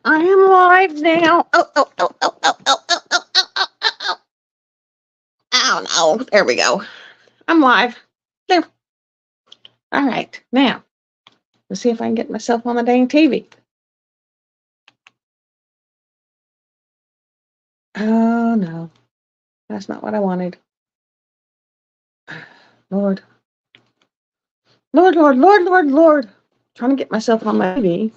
I am live now. Oh no. There we go. I'm live. There. All right. Now, let's see if I can get myself on the dang TV. Oh no. That's not what I wanted. Lord. Lord. Trying to get myself on my TV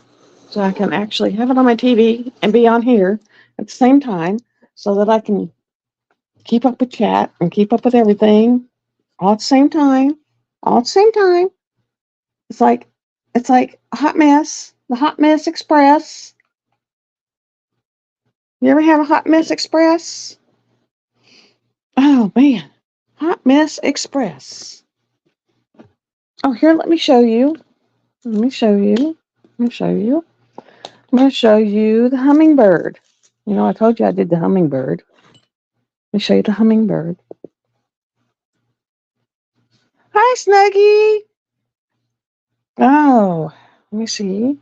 so I can actually have it on my TV and be on here at the same time so that I can keep up with chat and keep up with everything all at the same time. All at the same time. It's like a hot mess. The Hot Mess Express. You ever have a Hot Mess Express? Oh man. Hot Mess Express. Oh, here, let me show you. Let me show you. Let me show you. I'm going to show you the hummingbird. You know, I told you I did the hummingbird. Let me show you the hummingbird. Hi, Snuggie. Oh, let me see. Let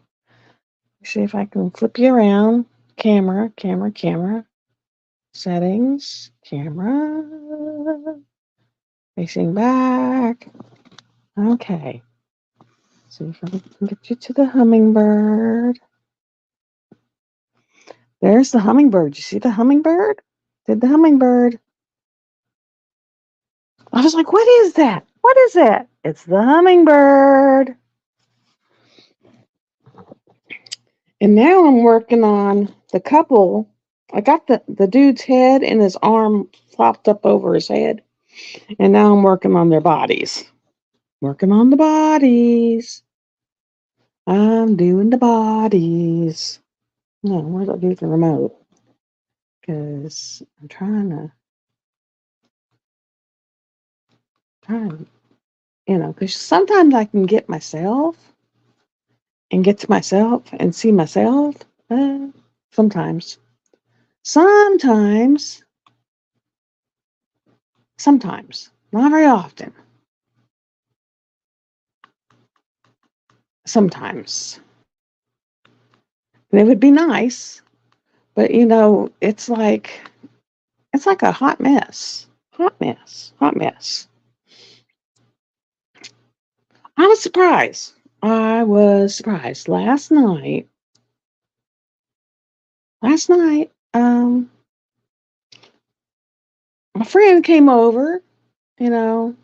me see if I can flip you around. Camera. Settings. Camera. Facing back. Okay. See if I can get you to the hummingbird. There's the hummingbird. You see the hummingbird? Did the hummingbird. I was like, what is that? What is that? It's the hummingbird. And now I'm working on the couple. I got the dude's head and his arm flopped up over his head. And now I'm working on their bodies. Working on the bodies. I'm doing the bodies. No, where's I do the remote? Because I'm trying, because sometimes I can get myself and get to myself and see myself. Sometimes. Sometimes. Not very often. Sometimes. And it would be nice, but it's like a hot mess. Hot mess. I was surprised. Last night, my friend came over, because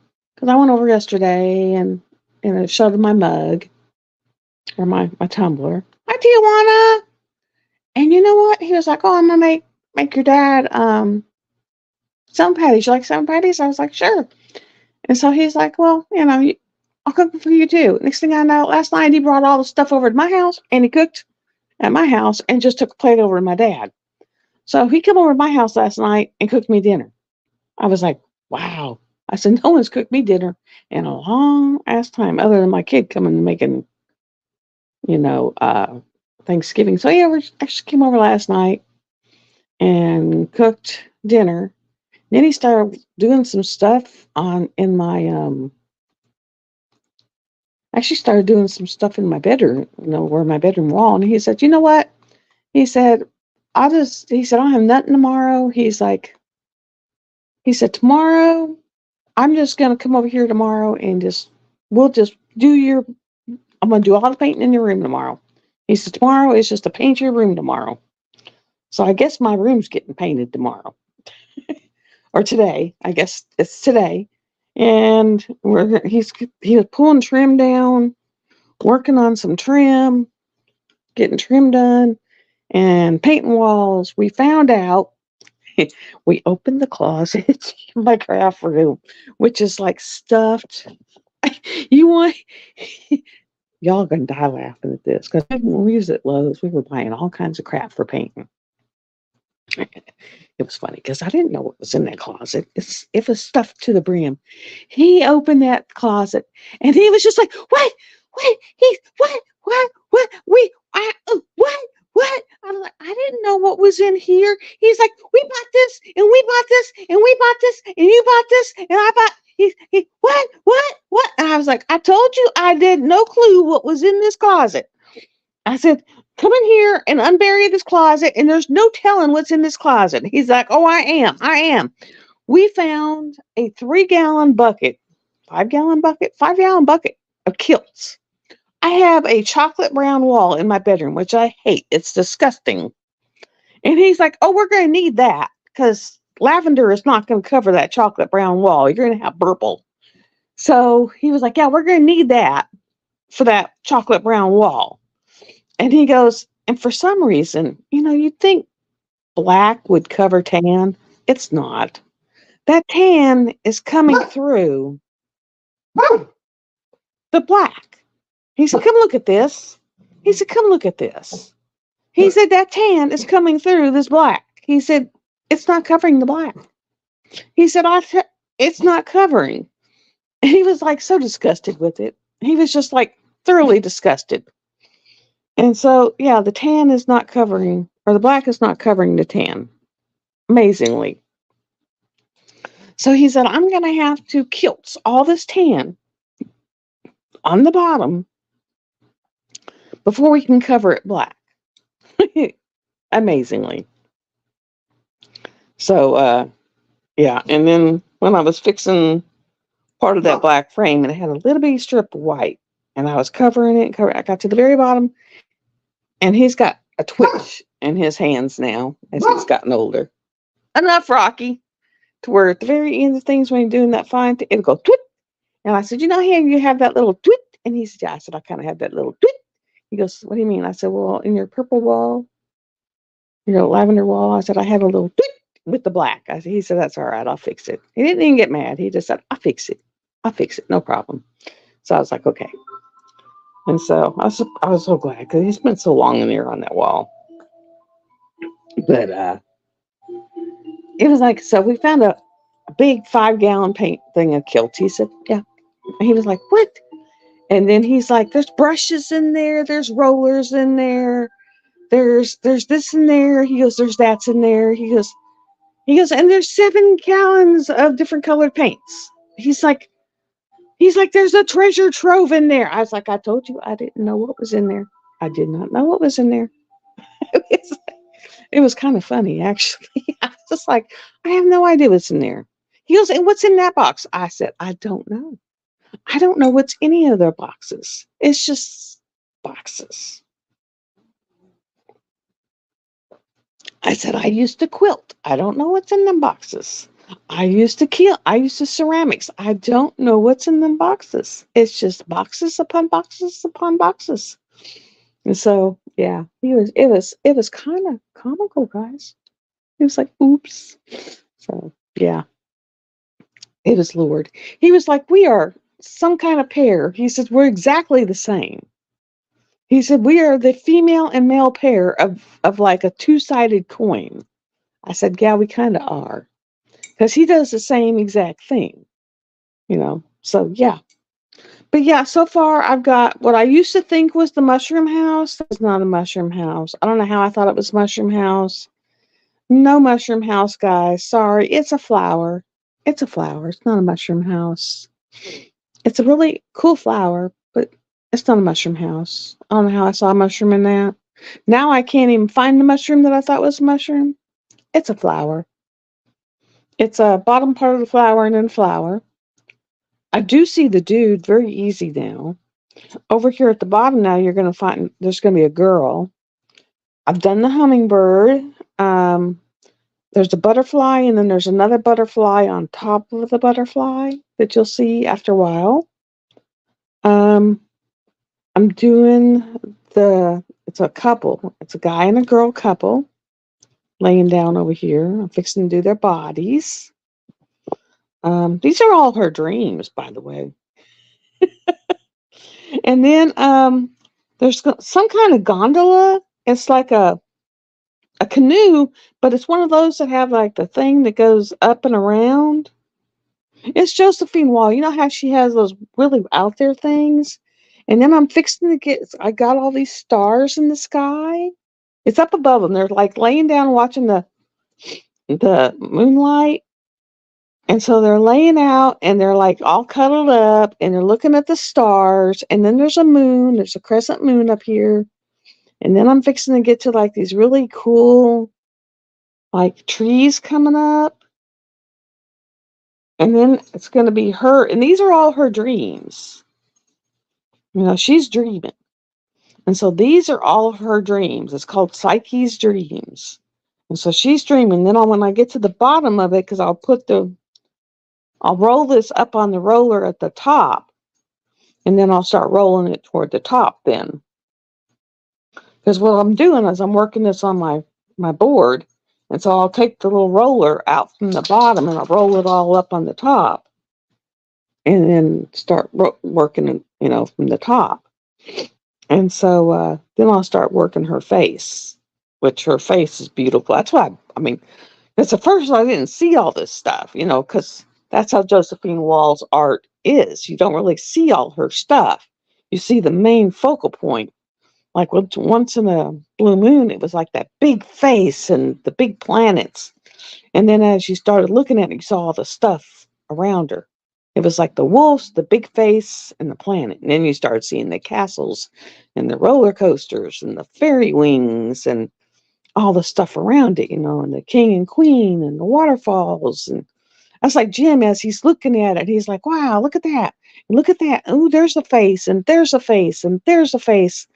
I went over yesterday and, showed him my mug or my tumbler. Hi, Tijuana. And you know what? He was like, oh, I'm going to make your dad salmon patties. You like salmon patties? I was like, sure. And so he's like, well, I'll cook them for you too. Next thing I know, last night he brought all the stuff over to my house and he cooked at my house and just took a plate over to my dad. So he came over to my house last night and cooked me dinner. I was like, wow. I said, no one's cooked me dinner in a long ass time other than my kid coming and making, Thanksgiving. So yeah, we actually came over last night and cooked dinner. Then he started doing some stuff in my actually started doing some stuff in my bedroom, where my bedroom wall. And he said, you know what? He said, I don't have nothing tomorrow. He said, tomorrow, I'm just going to come over here tomorrow and we'll just I'm going to do all the painting in your room tomorrow. He said, tomorrow is just to paint your room tomorrow. So I guess my room's getting painted tomorrow. Or today. I guess it's today. And he was pulling trim down, working on some trim, getting trim done, and painting walls. We found out, we opened the closet in my craft room, which is like stuffed. You want, y'all gonna die laughing at this, because when we was at Lowe's, we were buying all kinds of crap for painting. It was funny because I didn't know what was in that closet. It was stuffed to the brim. He opened that closet and he was just like, what? What? I was like, I didn't know what was in here. He's like, we bought this and we bought this and we bought this and you bought this and I bought. What? And I was like, I told you I had no clue what was in this closet. I said, come in here and unbury this closet, and there's no telling what's in this closet. He's like, oh, I am. We found a 3-gallon bucket, 5-gallon bucket of kilts. I have a chocolate brown wall in my bedroom, which I hate. It's disgusting. And he's like, oh, we're going to need that because lavender is not going to cover that chocolate brown wall. You're going to have purple. So he was like, yeah, we're going to need that for that chocolate brown wall. And he goes, and for some reason, you'd think black would cover tan. It's not. That tan is coming through the black. He said, come look at this. He said, come look at this. He said, that tan is coming through this black. He said, it's not covering the black. He said, it's not covering. And he was like so disgusted with it. He was just like thoroughly disgusted. And so, yeah, the tan is not covering, or the black is not covering the tan. Amazingly. So he said, I'm going to have to kilt all this tan on the bottom before we can cover it black. Amazingly. So, yeah. And then when I was fixing part of that black frame, and it had a little bitty strip of white, and I was covering it, I got to the very bottom, and he's got a twitch in his hands now as he's gotten older. Enough, Rocky, to where at the very end of things, when you're doing that fine, it'll go twit. And I said, here you have that little twit. And he said, yeah. I said, I kind of have that little twit. He goes, what do you mean? I said, well, in your purple wall, your lavender wall, I said, I have a little twit with the black. He said, that's all right. I'll fix it. He didn't even get mad. He just said, I'll fix it. No problem. So I was like, okay. And so I was so glad because he spent so long in there on that wall. But it was like, so we found a big 5-gallon paint thing of kilts. He said, yeah. And he was like, what? And then he's like, there's brushes in there. There's rollers in there. There's this in there. He goes, there's that's in there. He goes, and there's 7 gallons of different colored paints. He's like, there's a treasure trove in there. I was like, I told you I didn't know what was in there. I did not know what was in there. It was kind of funny, actually. I was just like, I have no idea what's in there. He goes, and what's in that box? I said, I don't know. I don't know what's any of their boxes. It's just boxes. I said, I used to quilt. I don't know what's in them boxes. I used to ceramics. I don't know what's in them boxes. It's just boxes upon boxes upon boxes. And so, yeah, it was kind of comical, guys. He was like, oops. So, yeah, it was Lord. He was like, we are some kind of pair. He said, we're exactly the same. He said, we are the female and male pair of like a 2-sided coin. I said, yeah, we kind of are. Because he does the same exact thing, So, yeah. But yeah, so far I've got what I used to think was the mushroom house. It's not a mushroom house. I don't know how I thought it was mushroom house. No mushroom house, guys. Sorry. It's a flower. It's a flower. It's not a mushroom house. It's a really cool flower, but it's not a mushroom house. I don't know how I saw a mushroom in that. Now I can't even find the mushroom that I thought was a mushroom. It's a flower. It's a bottom part of the flower and then flower. I do see the dude very easy now. Over here at the bottom now, you're going to find there's going to be a girl. I've done the hummingbird. There's a butterfly, and then there's another butterfly on top of the butterfly that you'll see after a while. I'm doing it's a couple. It's a guy and a girl couple laying down over here. I'm fixing to do their bodies. These are all her dreams, by the way. And then there's some kind of gondola. It's like a canoe, but it's one of those that have like the thing that goes up and around. It's Josephine Wall. You know how she has those really out there things? And then I'm fixing to I got all these stars in the sky. It's up above them. They're like laying down watching the moonlight. And so they're laying out and they're like all cuddled up and they're looking at the stars. And then there's a moon. There's a crescent moon up here. And then I'm fixing to get to like these really cool like trees coming up. And then it's going to be her. And these are all her dreams. She's dreaming. And so these are all of her dreams. It's called Psyche's Dreams. And so she's dreaming. Then when I get to the bottom of it, because I'll roll this up on the roller at the top, and then I'll start rolling it toward the top then. Because what I'm doing is I'm working this on my board. And so I'll take the little roller out from the bottom and I'll roll it all up on the top. And then start working, from the top. And so then I'll start working her face, which her face is beautiful. That's why, it's at first I didn't see all this stuff, because that's how Josephine Wall's art is. You don't really see all her stuff. You see the main focal point. Like once in a blue moon, it was like that big face and the big planets. And then as you started looking at it, you saw all the stuff around her. It was like the wolves, the big face, and the planet. And then you started seeing the castles and the roller coasters and the fairy wings and all the stuff around it, and the king and queen and the waterfalls. And I was like, Jim, as he's looking at it, he's like, wow, look at that. Look at that. Oh, there's a face, and there's a face, and there's a face.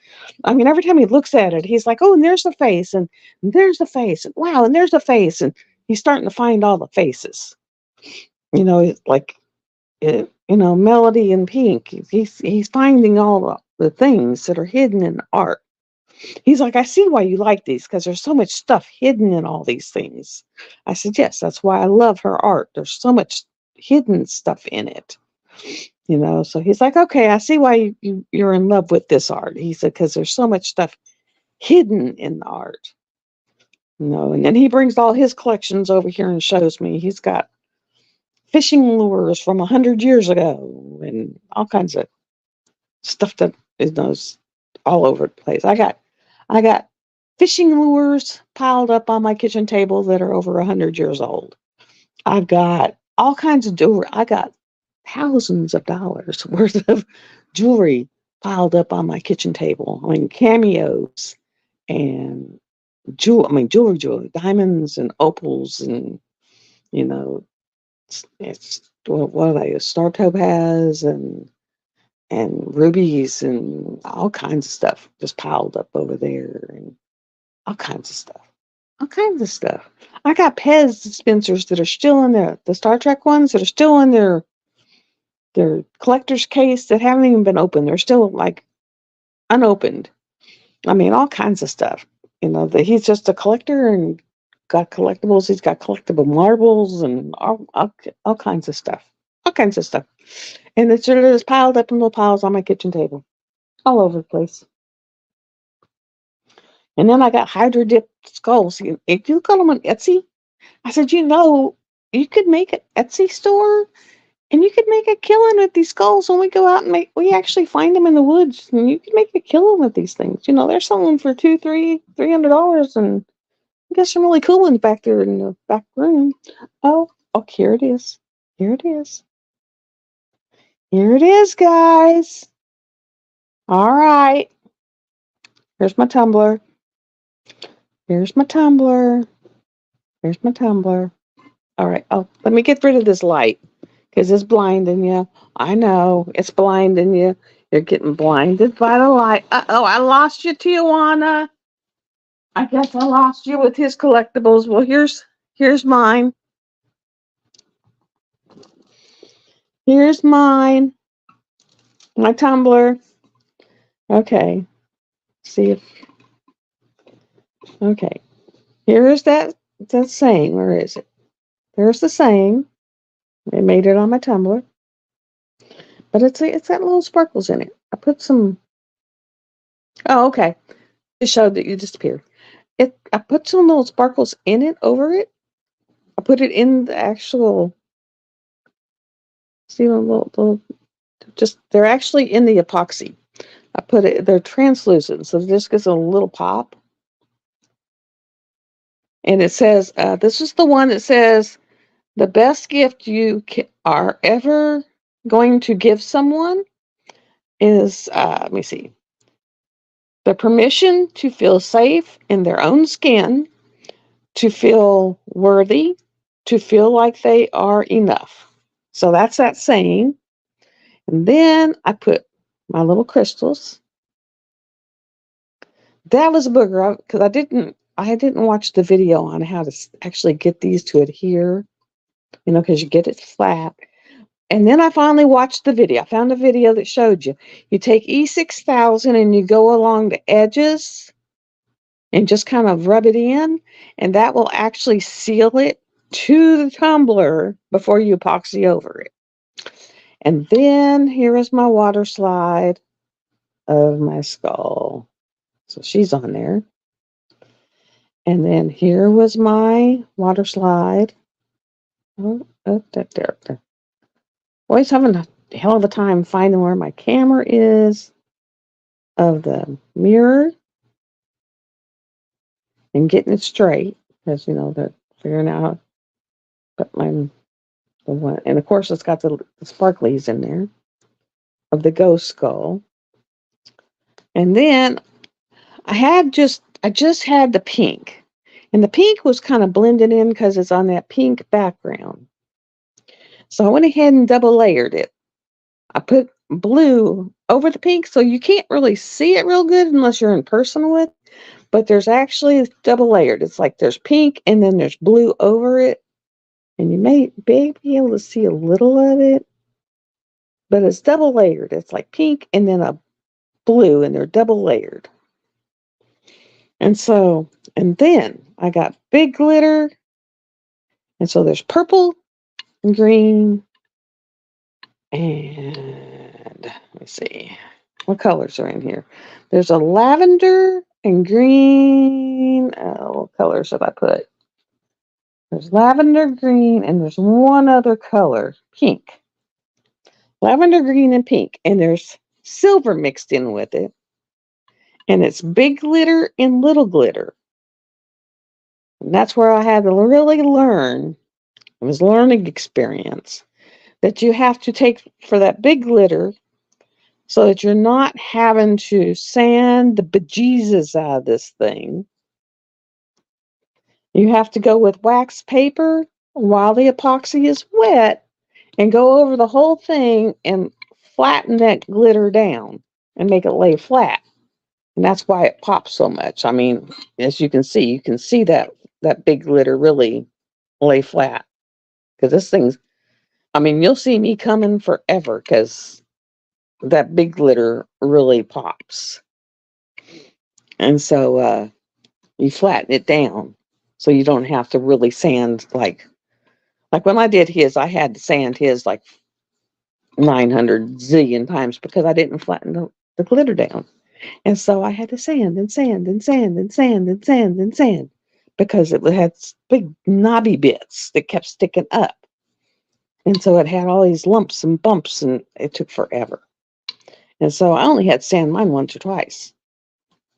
Every time he looks at it, he's like, oh, and there's the face, and there's the face, and wow, and there's the face. And he's starting to find all the faces. Like, Melody and Pink. He's finding all the things that are hidden in art. He's like, I see why you like these, because there's so much stuff hidden in all these things. I said, yes, that's why I love her art. There's so much hidden stuff in it. So he's like, okay, I see why you're in love with this art. He said, because there's so much stuff hidden in the art. And then he brings all his collections over here and shows me. He's got fishing lures from 100 years ago and all kinds of stuff that is all over the place. I got fishing lures piled up on my kitchen table that are over 100 years old. I've got all kinds of jewelry. I got thousands of dollars worth of jewelry piled up on my kitchen table. Cameos and jewelry, diamonds and opals and, it's what are they? Star topaz and rubies and all kinds of stuff just piled up over there and all kinds of stuff. All kinds of stuff. I got Pez dispensers that are still in the Star Trek ones that are still in their collector's case that haven't even been opened. They're still like unopened. All kinds of stuff. That he's just a collector and got collectibles. He's got collectible marbles and all kinds of stuff. All kinds of stuff. And it's just piled up in little piles on my kitchen table. All over the place. And then I got Hydro Dip skulls. If you look at them on Etsy, I said, you could make an Etsy store and you could make a killing with these skulls when we go out and we actually find them in the woods and you can make a killing with these things. They're selling for $300 and I got some really cool ones back there in the back room. Oh, here it is. Here it is. Here it is, guys. All right. Here's my tumbler. Here's my tumbler. Here's my tumbler. All right. Oh, let me get rid of this light because it's blinding you. I know it's blinding you. You're getting blinded by the light. Uh-oh, I lost you, Tijuana. I guess I lost you with his collectibles. Well, here's mine. Here's mine. My tumbler. Okay. See if. Okay. Here's that saying. Where is it? There's the saying. I made it on my tumbler. But it's got little sparkles in it. I put some. Oh, okay. It showed that you disappeared. I put some little sparkles in it over it. I put it in the actual. See, little just they're actually in the epoxy. I put it. They're translucent, so it just gives a little pop. And it says, this is the one that says, the best gift you are ever going to give someone is, let me see, The permission to feel safe in their own skin, to feel worthy, to feel like they are enough. So that's that saying. And then I put my little crystals. That was a booger because I didn't watch the video on how to actually get these to adhere, because you get it flat. And then I finally watched the video. I found a video that showed you take E6000 and you go along the edges and just kind of rub it in, and that will actually seal it to the tumbler before you epoxy over it. And then here is my water slide of my skull. So she's on there. And then here was my water slide. Oh, there. Always having a hell of a time finding where my camera is of the mirror and getting it straight, because they're figuring out. But the one, and of course it's got the sparklies in there of the ghost skull. And then I just had the pink, and the pink was kind of blended in because it's on that pink background. So I went ahead and double layered it. I put blue over the pink, so you can't really see it real good unless you're in person with. But there's actually double layered. It's like there's pink and then there's blue over it, and you may be able to see a little of it, but it's double layered. It's like pink and then a blue, and they're double layered. And then I got big glitter, and so there's purple and green, and let me see what colors are in here. There's a lavender and green. What colors did I put? There's lavender, green, and there's one other color, pink. Lavender, green, and pink, and there's silver mixed in with it. And it's big glitter and little glitter. And that's where I had to really learn. It was a learning experience that you have to take for that big glitter, so that you're not having to sand the bejesus out of this thing. You have to go with wax paper while the epoxy is wet and go over the whole thing and flatten that glitter down and make it lay flat. And that's why it pops so much. I mean, as you can see that big glitter really lay flat. Because this thing's, you'll see me coming forever because that big glitter really pops. And so you flatten it down so you don't have to really sand like when I did his, I had to sand his like 900 zillion times because I didn't flatten the glitter down. And so I had to sand and sand and sand and sand and sand and sand because it had big knobby bits that kept sticking up. And so it had all these lumps and bumps, and it took forever. And so I only had to sand mine once or twice.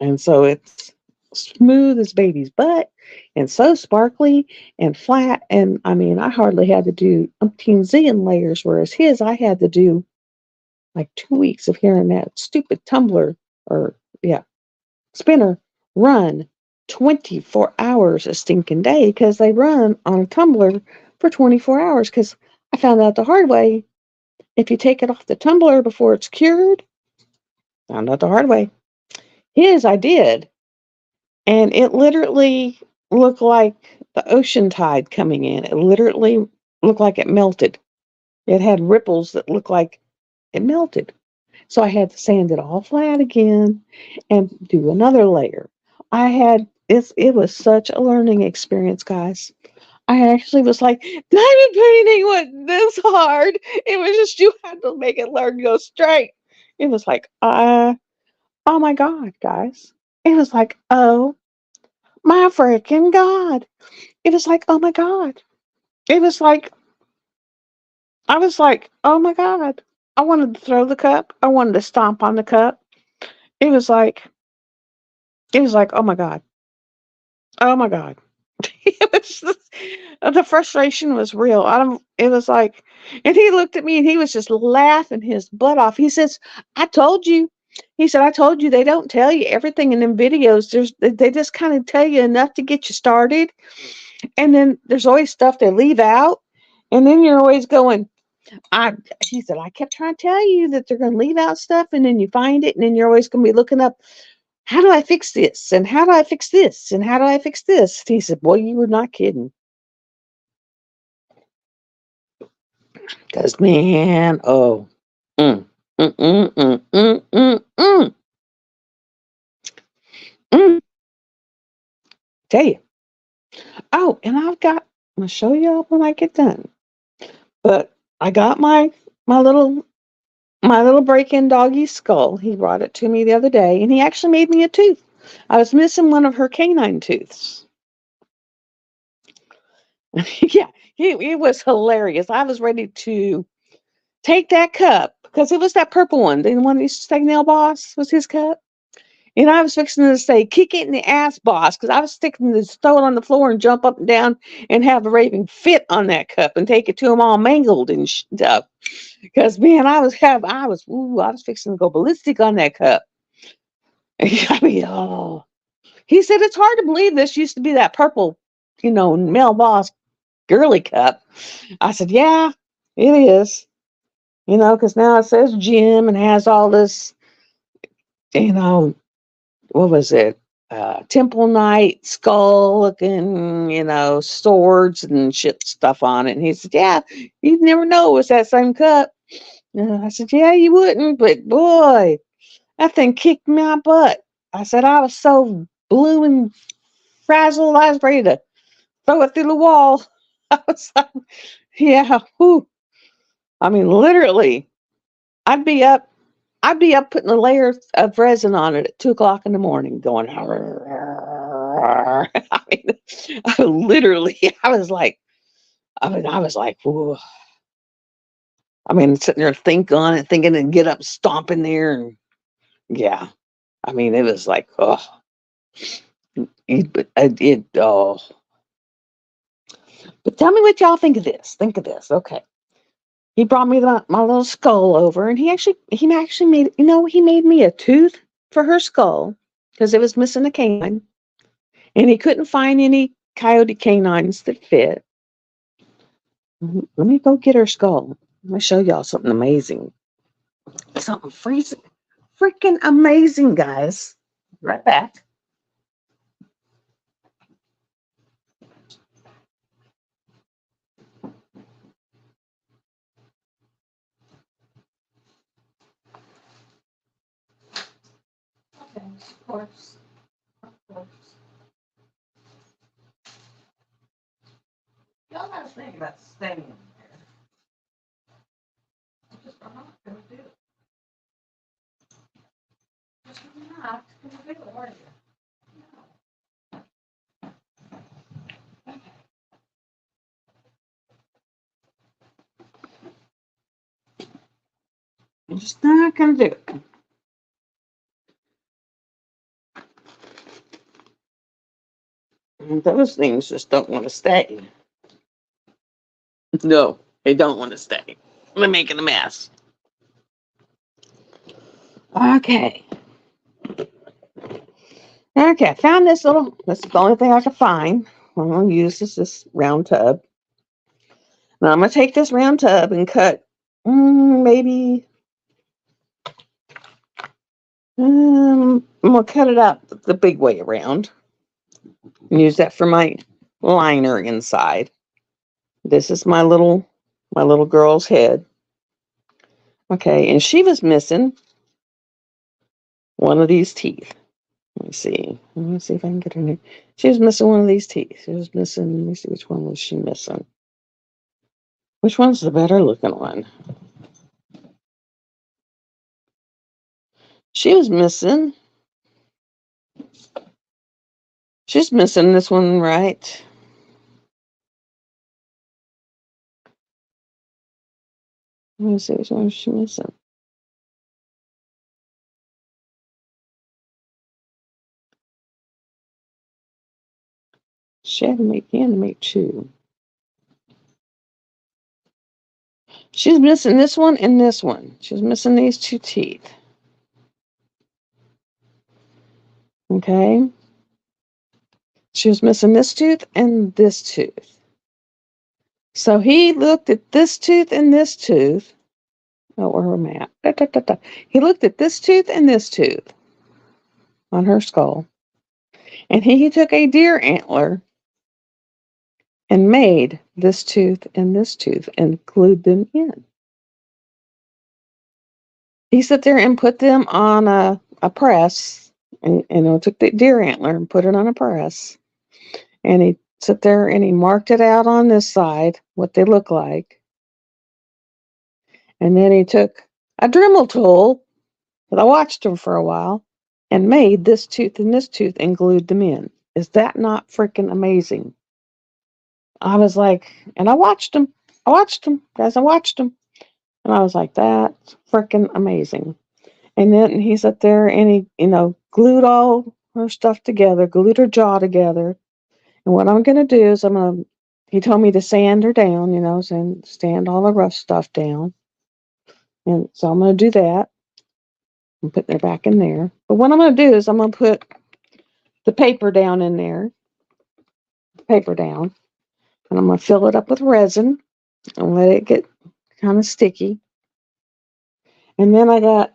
And so it's smooth as baby's butt and so sparkly and flat. And I hardly had to do umpteen zillion layers, whereas his, I had to do like 2 weeks of hearing that stupid tumbler spinner run 24 hours a stinking day, because they run on a tumbler for 24 hours. Because I found out the hard way, if you take it off the tumbler before it's cured, found out the hard way. His, I did, and it literally looked like the ocean tide coming in. It literally looked like it melted. It had ripples that looked like it melted. So I had to sand it all flat again and do another layer. It was such a learning experience, guys. I actually was like, diamond painting wasn't this hard. It was just you had to make it learn to go straight. It was like, oh my God, guys. It was like, oh my freaking God. It was like, oh my God. It was like, I was like, oh my God. I wanted to throw the cup. I wanted to stomp on the cup. It was like, oh my God. Oh my God. It was just, the frustration was real. It was like, and he looked at me and he was just laughing his butt off. He says, I told you, He said, I told you they don't tell you everything in them videos. They just kind of tell you enough to get you started. And then there's always stuff they leave out. And then you're always going, I he said, I kept trying to tell you that they're gonna leave out stuff and then you find it and then you're always gonna be looking up, how do I fix this? And how do I fix this? And how do I fix this? And he said, boy, you were not kidding. Because man, oh, mm, mm, mm, mm, mm, mm, mm, mm, tell you. Oh, and I'm gonna show y'all when I get done. But I got my little my little break-in doggy's skull. He brought it to me the other day, and he actually made me a tooth. I was missing one of her canine tooths. Yeah, it was hilarious. I was ready to take that cup because it was that purple one. The one that used to say Nail Boss was his cup. And I was fixing to say, kick it in the ass, boss, because I was sticking to throw it on the floor and jump up and down and have a raving fit on that cup and take it to him all mangled and stuff. Because man, I was fixing to go ballistic on that cup. I mean, oh, he said it's hard to believe this used to be that purple, Mel Boss girly cup. I said, yeah, it is. Because now it says Jim and has all this, you know, what was it? Temple Knight skull looking, swords and shit stuff on it. And he said, yeah, you'd never know it was that same cup. I said, yeah, you wouldn't, but boy, that thing kicked my butt. I said, I was so blue and frazzled, I was ready to throw it through the wall. I was like, yeah, whew. I mean, literally, I'd be up, I'd be up putting a layer of resin on it at 2 o'clock in the morning, going. I mean, literally, I was like, whoa. I mean, sitting there thinking on it, thinking and get up, stomping there, and yeah. I mean, it was like, oh, oh. But tell me what y'all think of this. Think of this. Okay. He brought me my little skull over, and he actually made he made me a tooth for her skull because it was missing a canine, and he couldn't find any coyote canines that fit. Let me go get her skull. Let me show y'all something amazing. Something freaking amazing, guys. Right back. Okay, of course. Of course. Y'all gotta think about staying there. I'm not gonna do it. I'm not gonna do it, are you? I'm just not gonna do it. And those things just don't want to stay. No, they don't want to stay. They're making a mess. Okay. Okay, I found that's the only thing I could find. I'm going to use this round tub. Now I'm going to take this round tub and cut maybe, I'm going to cut it out the big way around. And use that for my liner inside. This is my little girl's head. Okay, and she was missing one of these teeth. Let me see. Let me see if I can get her name. She was missing one of these teeth. She was missing. Let me see, which one was she missing? Which one's the better looking one? She was missing. She's missing this one, right? Let me see, which one is she missing? He had to make two. She's missing this one and this one. She's missing these two teeth. Okay. She was missing this tooth and this tooth. So he looked at this tooth and this tooth. Oh, where am I at? Da, da, da, da. He looked at this tooth and this tooth on her skull. And he took a deer antler and made this tooth and glued them in. He sat there and put them on a press and took the deer antler and put it on a press. And he sat there and he marked it out on this side, what they look like. And then he took a Dremel tool, but I watched him for a while, and made this tooth and glued them in. Is that not freaking amazing? I was like, and I watched him. Guys, I watched him. And I was like, that's freaking amazing. And then he sat there and he, glued all her stuff together, glued her jaw together. And what I'm going to do is he told me to sand her down, sand all the rough stuff down. And so I'm going to do that. I'm putting it back in there. But what I'm going to do is I'm going to put the paper down in there, and I'm going to fill it up with resin and let it get kind of sticky. And then I got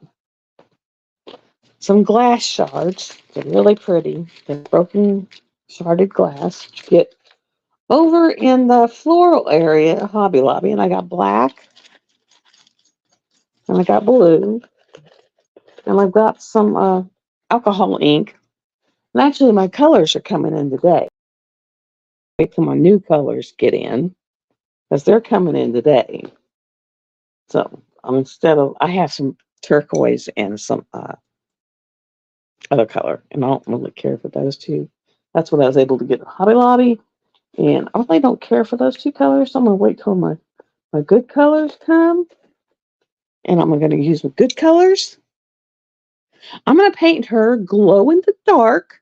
some glass shards. They're really pretty. They're broken sharded glass. Get over in the floral area, Hobby Lobby, and I got black, and I got blue, and I've got some alcohol ink. And actually, my colors are coming in today. Wait till my new colors get in, because they're coming in today. So I have some turquoise and some other color, and I don't really care for those two. That's what I was able to get at Hobby Lobby, and I really don't care for those two colors. So I'm gonna wait till my good colors come, and I'm gonna use my good colors. I'm gonna paint her glow in the dark,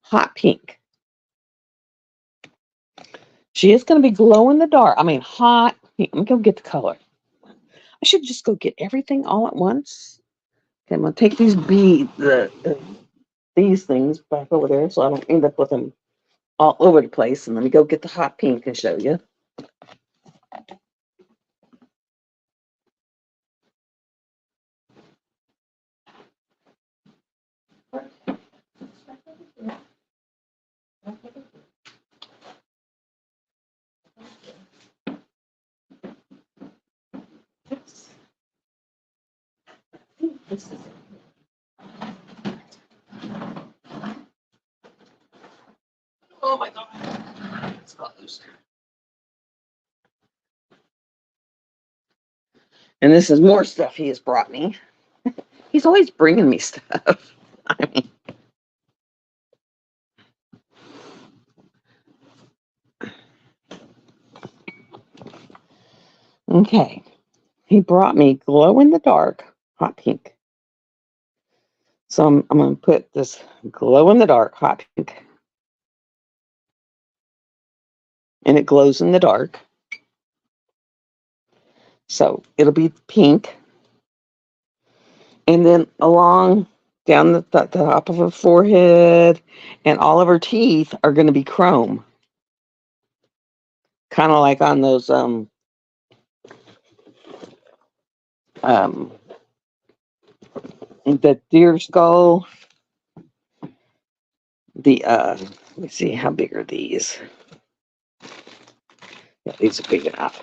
hot pink. She is gonna be glow in the dark. I mean, hot pink. Let me go get the color. I should just go get everything all at once. Okay, I'm gonna take these these things back over there so I don't end up with them all over the place. And let me go get the hot pink and show you. This is oh my god, it's closed. And this is more stuff he has brought me. He's always bringing me stuff. I mean, okay. He brought me glow in the dark hot pink. So I'm going to put this glow in the dark hot pink. And it glows in the dark. So it'll be pink. And then along down the top of her forehead and all of her teeth are going to be chrome. Kind of like on those the deer skull. Let me see, how big are these? Yeah, these are big enough.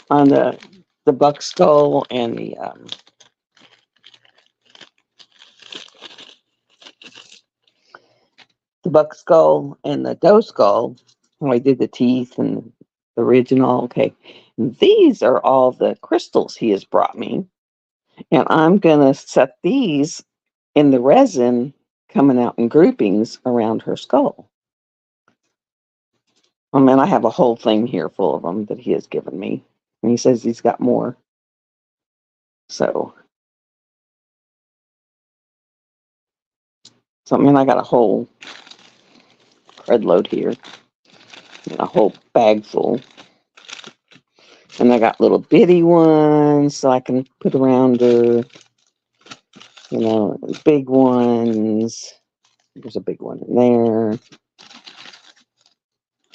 On the buck skull and the buck skull and the doe skull. I did the teeth and the original. Okay, and these are all the crystals he has brought me, and I'm gonna set these in the resin coming out in groupings around her skull. I mean, I have a whole thing here full of them that he has given me, and he says he's got more. So I mean, I got a whole crud load here, and a whole bag full. And I got little bitty ones so I can put around her. You know, big ones. There's a big one in there.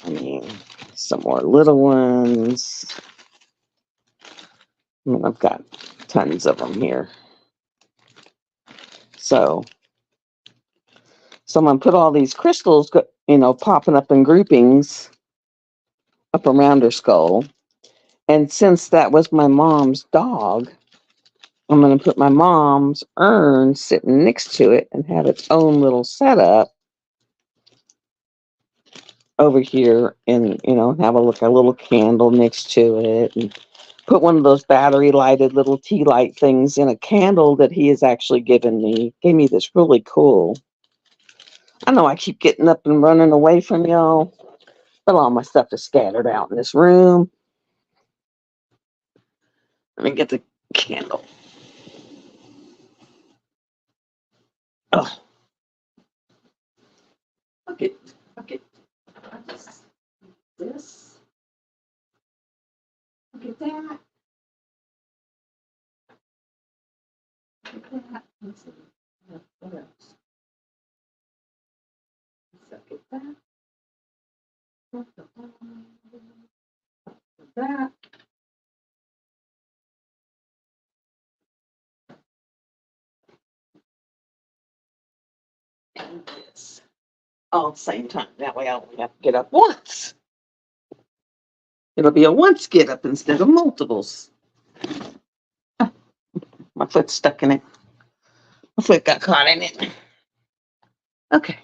I mean, some more little ones. I mean, I've got tons of them here. So someone put all these crystals, popping up in groupings up around her skull. And since that was my mom's dog, I'm going to put my mom's urn sitting next to it and have its own little setup over here, and have a little candle next to it, and put one of those battery lighted little tea light things in a candle that he has actually given me. Gave me this really cool. I know I keep getting up and running away from y'all, but all my stuff is scattered out in this room. Let me get the candle. Oh, okay. This. Look at that. Look at that. Let's see. What else? Look at that. Look at that. And this. All at the same time. That way I only have to get up once. It'll be a once get up instead of multiples. Oh, my foot's stuck in it. My foot got caught in it. Okay.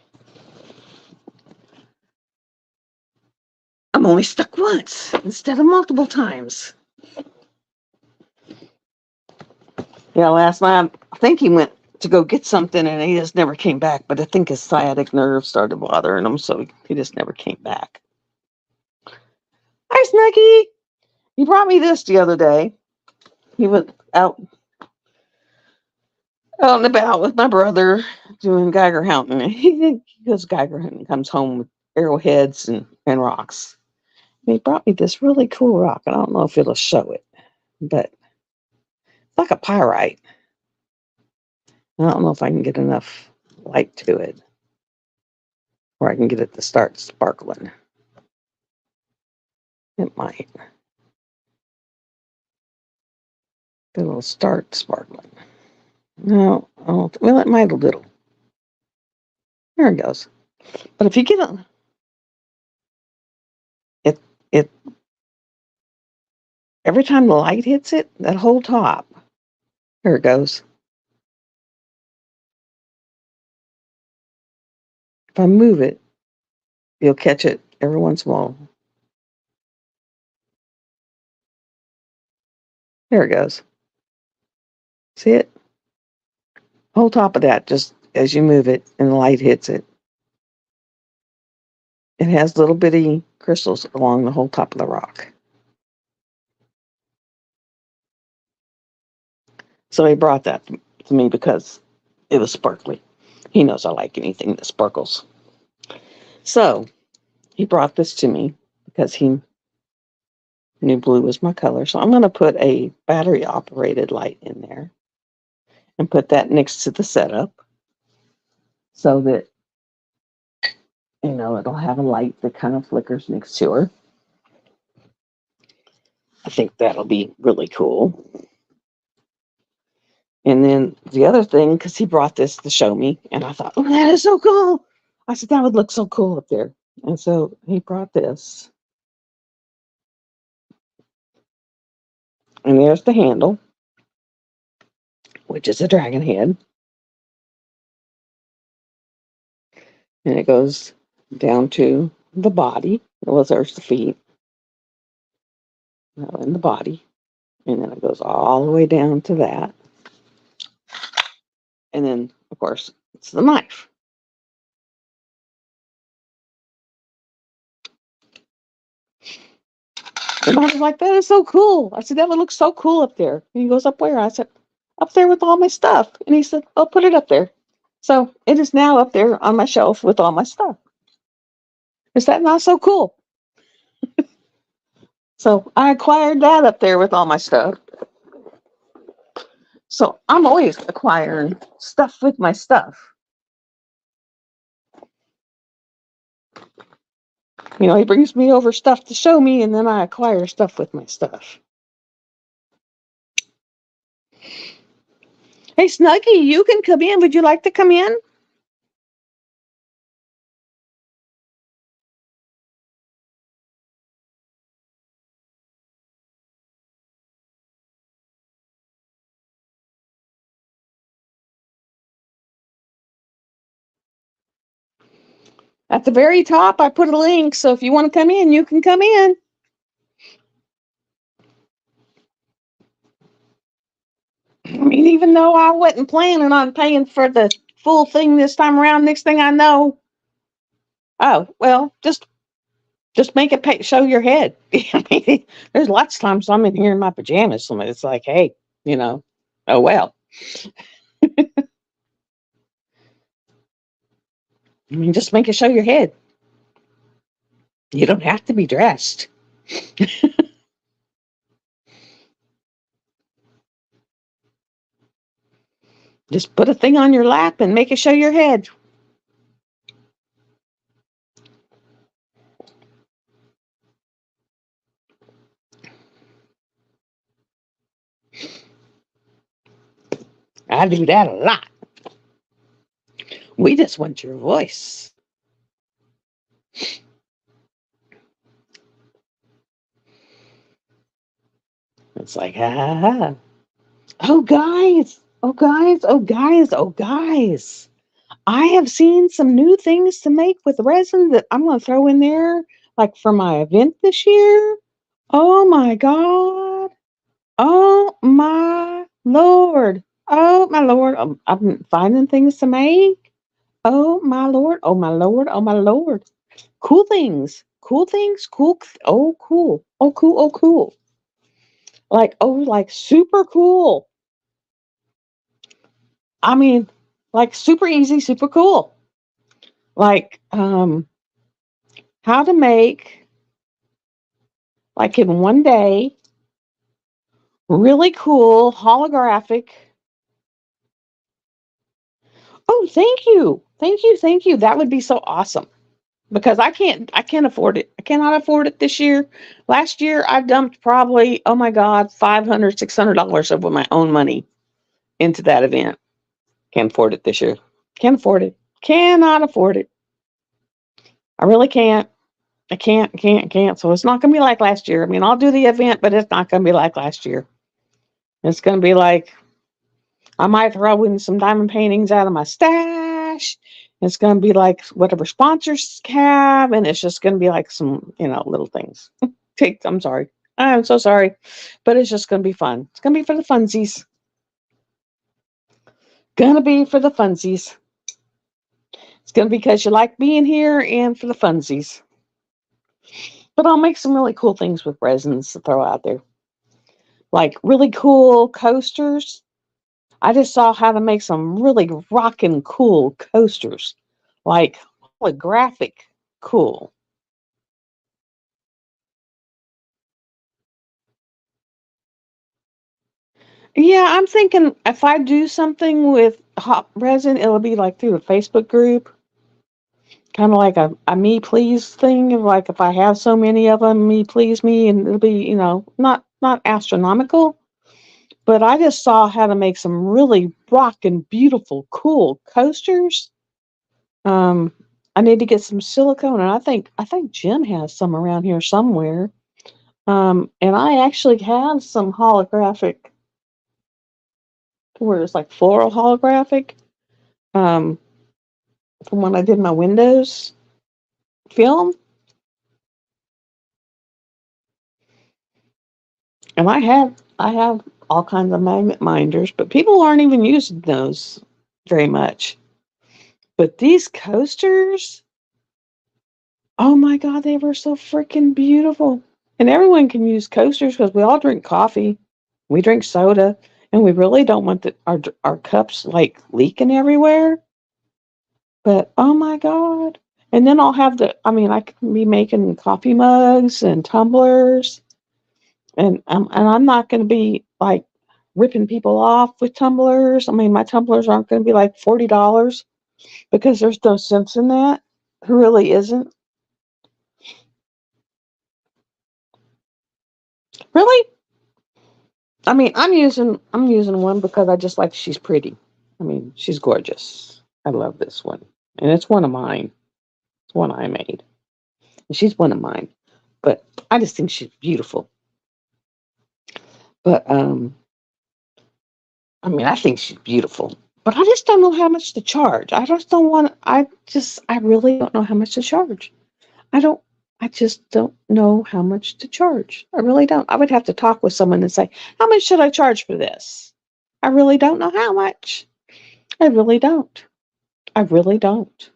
I'm only stuck once instead of multiple times. Yeah, last night I think he went to go get something and he just never came back. But I think his sciatic nerve started bothering him, so he just never came back. Hi, Snuggy. He brought me this the other day. He was out and about with my brother doing Geiger hunting. He goes Geiger hunting, comes home with arrowheads and rocks. And he brought me this really cool rock. I don't know if it'll show it, but it's like a pyrite. I don't know if I can get enough light to it, or I can get it to start sparkling. It might. It'll start sparkling. No, well, it might a little. There it goes. But if you get it every time the light hits it, that whole top, there it goes. If I move it, you'll catch it every once in a while. There it goes. See it? Whole top of that, just as you move it and the light hits it. It has little bitty crystals along the whole top of the rock. So he brought that to me because it was sparkly. He knows I like anything that sparkles. So he brought this to me because he knew blue was my color. So I'm going to put a battery operated light in there and put that next to the setup so that, it'll have a light that kind of flickers next to her. I think that'll be really cool. And then the other thing, because he brought this to show me, and I thought, oh, that is so cool. I said, that would look so cool up there. And so he brought this. And there's the handle, which is a dragon head. And it goes down to the body. Well, there's the feet. And the body. And then it goes all the way down to that. And then, of course, it's the knife. And I was like, that is so cool. I said, that would look so cool up there. And he goes, up where? I said, up there with all my stuff. And he said, I'll put it up there. So it is now up there on my shelf with all my stuff. Is that not so cool? So I acquired that up there with all my stuff. So I'm always acquiring stuff with my stuff. You know, he brings me over stuff to show me, and then I acquire stuff with my stuff. Hey, Snuggie, you can come in. Would you like to come in? At the very top, I put a link, so if you want to come in, you can come in. I mean, even though I wasn't planning on paying for the full thing this time around, next thing I know, oh well, just make it pay, show your head. I mean, there's lots of times I'm in here in my pajamas, and it's like, hey, you know, oh well. I mean, just make it show your head. You don't have to be dressed. Just put a thing on your lap and make it show your head. I do that a lot. We just want your voice. It's like, ha ha ha. Oh, guys. Oh, guys. Oh, guys. Oh, guys. I have seen some new things to make with resin that I'm going to throw in there, like for my event this year. Oh, my God. Oh, my Lord. Oh, my Lord. I'm finding things to make. Oh, my Lord. Oh, my Lord. Oh, my Lord. Cool things. Cool things. Cool. Oh, cool. Oh, cool. Oh, cool. Like super cool. I mean, like super easy, super cool. Like, how to make, like in one day, really cool holographic. Oh, thank you. Thank you. Thank you. That would be so awesome because I can't afford it. I cannot afford it this year. Last year I dumped probably, oh my God, $500, $600 of my own money into that event. Can't afford it this year. Can't afford it. Cannot afford it. I really can't. I can't. So it's not going to be like last year. I mean, I'll do the event, but it's not going to be like last year. It's going to be like, I might throw in some diamond paintings out of my stash. It's going to be like whatever sponsors have, and it's just going to be like some, little things. I'm sorry. I'm so sorry, but it's just going to be fun. It's going to be for the funsies. Going to be for the funsies. It's going to be because you like being here and for the funsies. But I'll make some really cool things with resins to throw out there. Like really cool coasters. I just saw how to make some really rockin' cool coasters. Like holographic cool. Yeah, I'm thinking if I do something with hot resin, it'll be like through the Facebook group. Kind of like a me please thing. Like if I have so many of them, me please me, and it'll be, not astronomical. But I just saw how to make some really rockin' beautiful, cool coasters. Um, I need to get some silicone, and I think Jim has some around here somewhere. And I actually have some holographic, where it's like floral holographic, um, from when I did my Windows film, and I have all kinds of magnet minders, but people aren't even using those very much. But these coasters, oh my God, they were so freaking beautiful. And everyone can use coasters because we all drink coffee, we drink soda, and we really don't want our cups like leaking everywhere. But oh my God. And then I'll have I can be making coffee mugs and tumblers. And I'm not going to be like ripping people off with tumblers. I mean, my tumblers aren't going to be like $40 because there's no sense in that. There really isn't. Really? I mean, I'm using one because I just like she's pretty. I mean, she's gorgeous. I love this one, and it's one of mine. It's one I made. And she's one of mine, but I just think she's beautiful. But I mean, I think she's beautiful, but I just don't know how much to charge. I just don't want. I really don't know how much to charge. I don't. I just don't know how much to charge. I really don't. I would have to talk with someone and say, how much should I charge for this? I really don't know how much. I really don't. I really don't.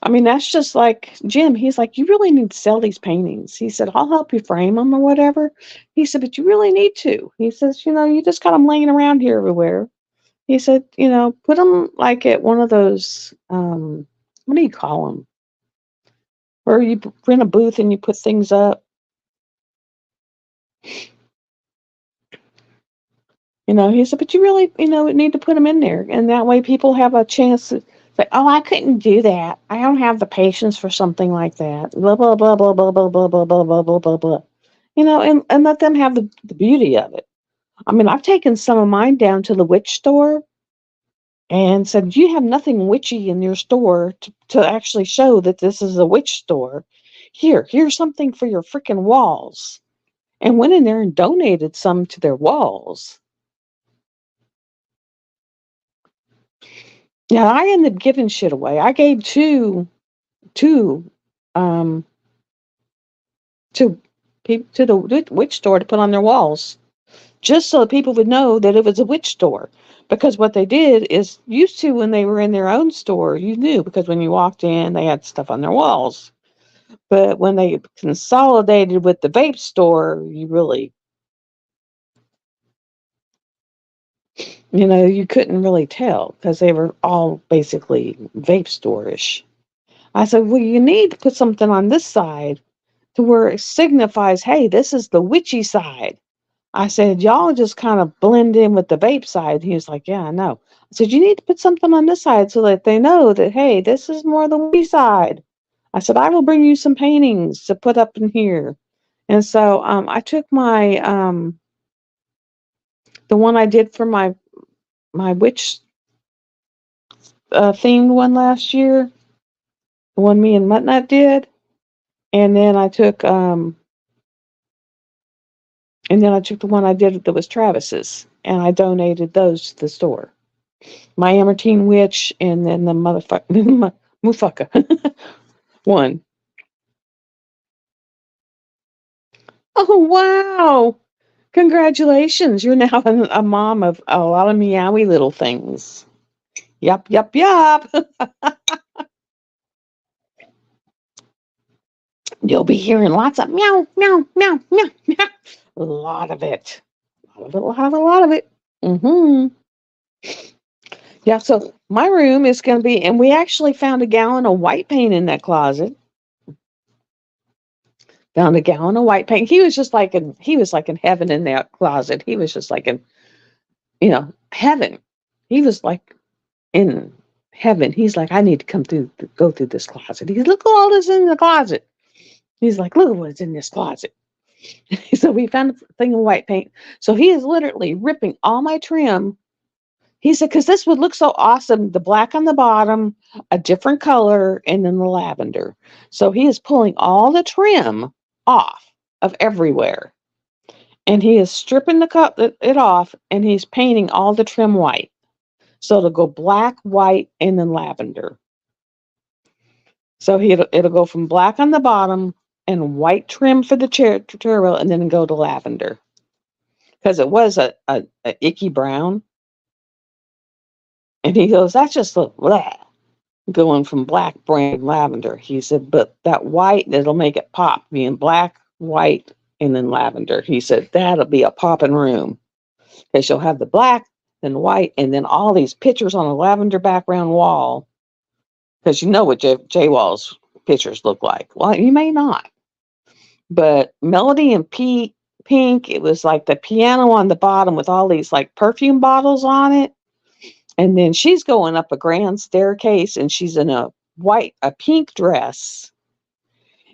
I mean, that's just like Jim. He's like, you really need to sell these paintings. He said, I'll help you frame them or whatever. He said, but you really need to. He says, you just got them laying around here everywhere. He said, put them like at one of those, what do you call them? Where you rent a booth and you put things up. He said, but you really, need to put them in there. And that way people have a chance to say, oh, I couldn't do that. I don't have the patience for something like that. Blah, blah, blah, blah, blah, blah, blah, blah, blah, blah, blah, blah, blah. And let them have the beauty of it. I mean, I've taken some of mine down to the witch store and said, you have nothing witchy in your store to actually show that this is a witch store. Here's something for your freaking walls. And went in there and donated some to their walls. Yeah, I ended up giving shit away. I gave two, um, to to the witch store to put on their walls, just so people would know that it was a witch store. Because what they did is, used to when they were in their own store, you knew because when you walked in, they had stuff on their walls. But when they consolidated with the vape store, you really, you couldn't really tell because they were all basically vape store-ish. I said, well, you need to put something on this side to where it signifies, hey, this is the witchy side. I said, y'all just kind of blend in with the vape side. He was like, yeah, I know. I said, you need to put something on this side so that they know that, hey, this is more the witchy side. I said, I will bring you some paintings to put up in here. And so I took my, the one I did for my witch themed one last year, the one me and Muttnut did. And then I took, the one I did that was Travis's, and I donated those to the store. My Amartine Witch, and then the motherfucker, Mufaka one. Oh, wow. Congratulations. You're now a mom of a lot of meowy little things. Yup, yup, yup. You'll be hearing lots of meow, meow, meow, meow, meow. A lot of it. A lot of it. Mm-hmm. Yeah, so my room is going to be, and we actually found a gallon of white paint in that closet. Found a gallon of white paint. He was like in heaven in that closet. He was just like in, heaven. He was like in heaven. He's like, I need to go through this closet. He's, look at all this in the closet. He's like, look at what's in this closet. So we found a thing of white paint. So he is literally ripping all my trim. He said, because this would look so awesome, the black on the bottom, a different color, and then the lavender. So he is pulling all the trim off of everywhere. And he is stripping it off, and he's painting all the trim white. So it'll go black, white, and then lavender. So it'll go from black on the bottom and white trim for the chair rail, and then go to lavender. Because it was a icky brown. And he goes, that's just going from black, brown, lavender. He said, but that white, it'll make it pop, being black, white, and then lavender. He said, that'll be a popping room. Because you'll have the black, then white, and then all these pictures on a lavender background wall. Because you know what J Wall's pictures look like. Well, you may not. But Melody and Pete pink. It was like the piano on the bottom with all these like perfume bottles on it. And then she's going up a grand staircase and she's in a pink dress.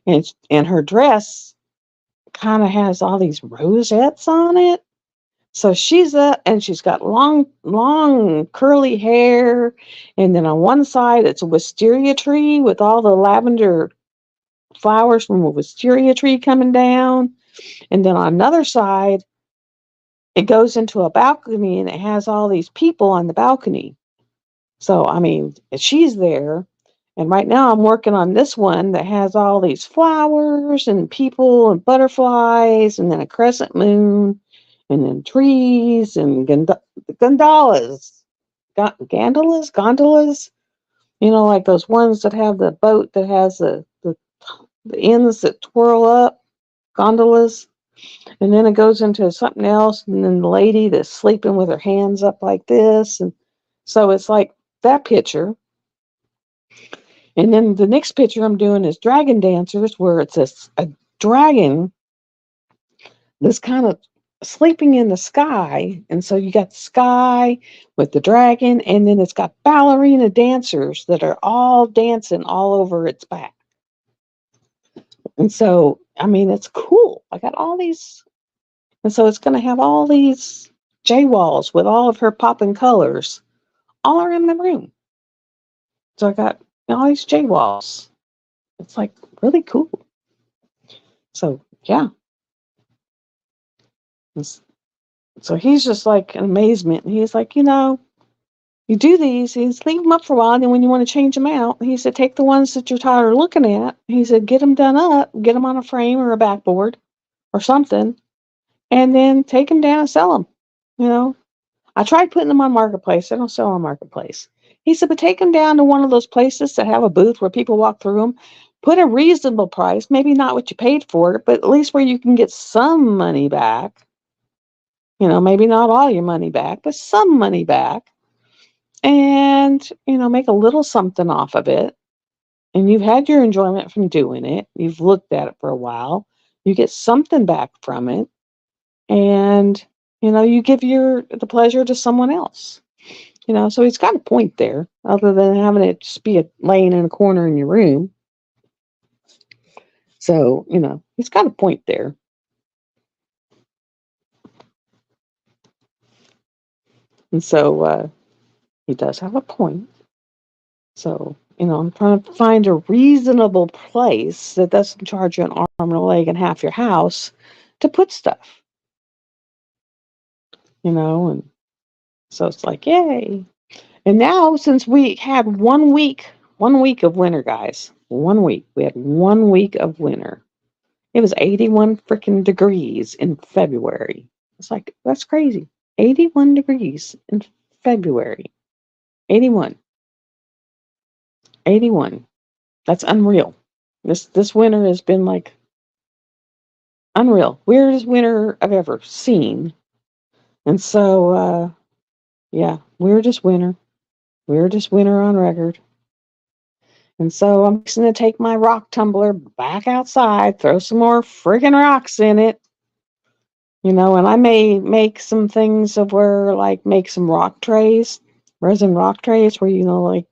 And her dress kind of has all these rosettes on it. So she's up and she's got long curly hair. And then on one side, it's a wisteria tree with all the lavender flowers from a wisteria tree coming down. And then on another side, it goes into a balcony and it has all these people on the balcony. So, I mean, she's there. And right now I'm working on this one that has all these flowers and people and butterflies and then a crescent moon and then trees and gondolas. Gondolas, like those ones that have the boat that has the ends that twirl up, gondolas. And then it goes into something else. And then the lady that's sleeping with her hands up like this. And so it's like that picture. And then the next picture I'm doing is dragon dancers, where it's a dragon that's kind of sleeping in the sky. And so you got the sky with the dragon, and then it's got ballerina dancers that are all dancing all over its back. And so, I mean, it's cool. I got all these. And so it's going to have all these J walls with all of her popping colors all around the room. So I got all these J walls. It's like really cool. So, yeah. So he's just like an amazement. He's like, you do these, he's leave them up for a while, and then when you want to change them out, he said, take the ones that you're tired of looking at. He said, get them done up, get them on a frame or a backboard or something, and then take them down and sell them. I tried putting them on Marketplace. They don't sell on Marketplace. He said, but take them down to one of those places that have a booth where people walk through them. Put a reasonable price, maybe not what you paid for it, but at least where you can get some money back. Maybe not all your money back, but some money back. And, make a little something off of it. And you've had your enjoyment from doing it. You've looked at it for a while. You get something back from it. And, you give the pleasure to someone else. So he's got a point there, other than having it just be laying in a corner in your room. So, he's got a point there. And so he does have a point. So, I'm trying to find a reasonable place that doesn't charge you an arm and a leg and half your house to put stuff. And so it's like, yay. And now, since we had 1 week of winter, guys, 1 week, we had 1 week of winter. It was 81 freaking degrees in February. It's like, that's crazy. 81 degrees in February. 81. 81. That's unreal. This winter has been like unreal. Weirdest winter I've ever seen. And so, yeah, weirdest winter. Weirdest winter on record. And so I'm just going to take my rock tumbler back outside, throw some more friggin' rocks in it. And I may make some things of where, like, make some rock trays, resin rock trays, where, like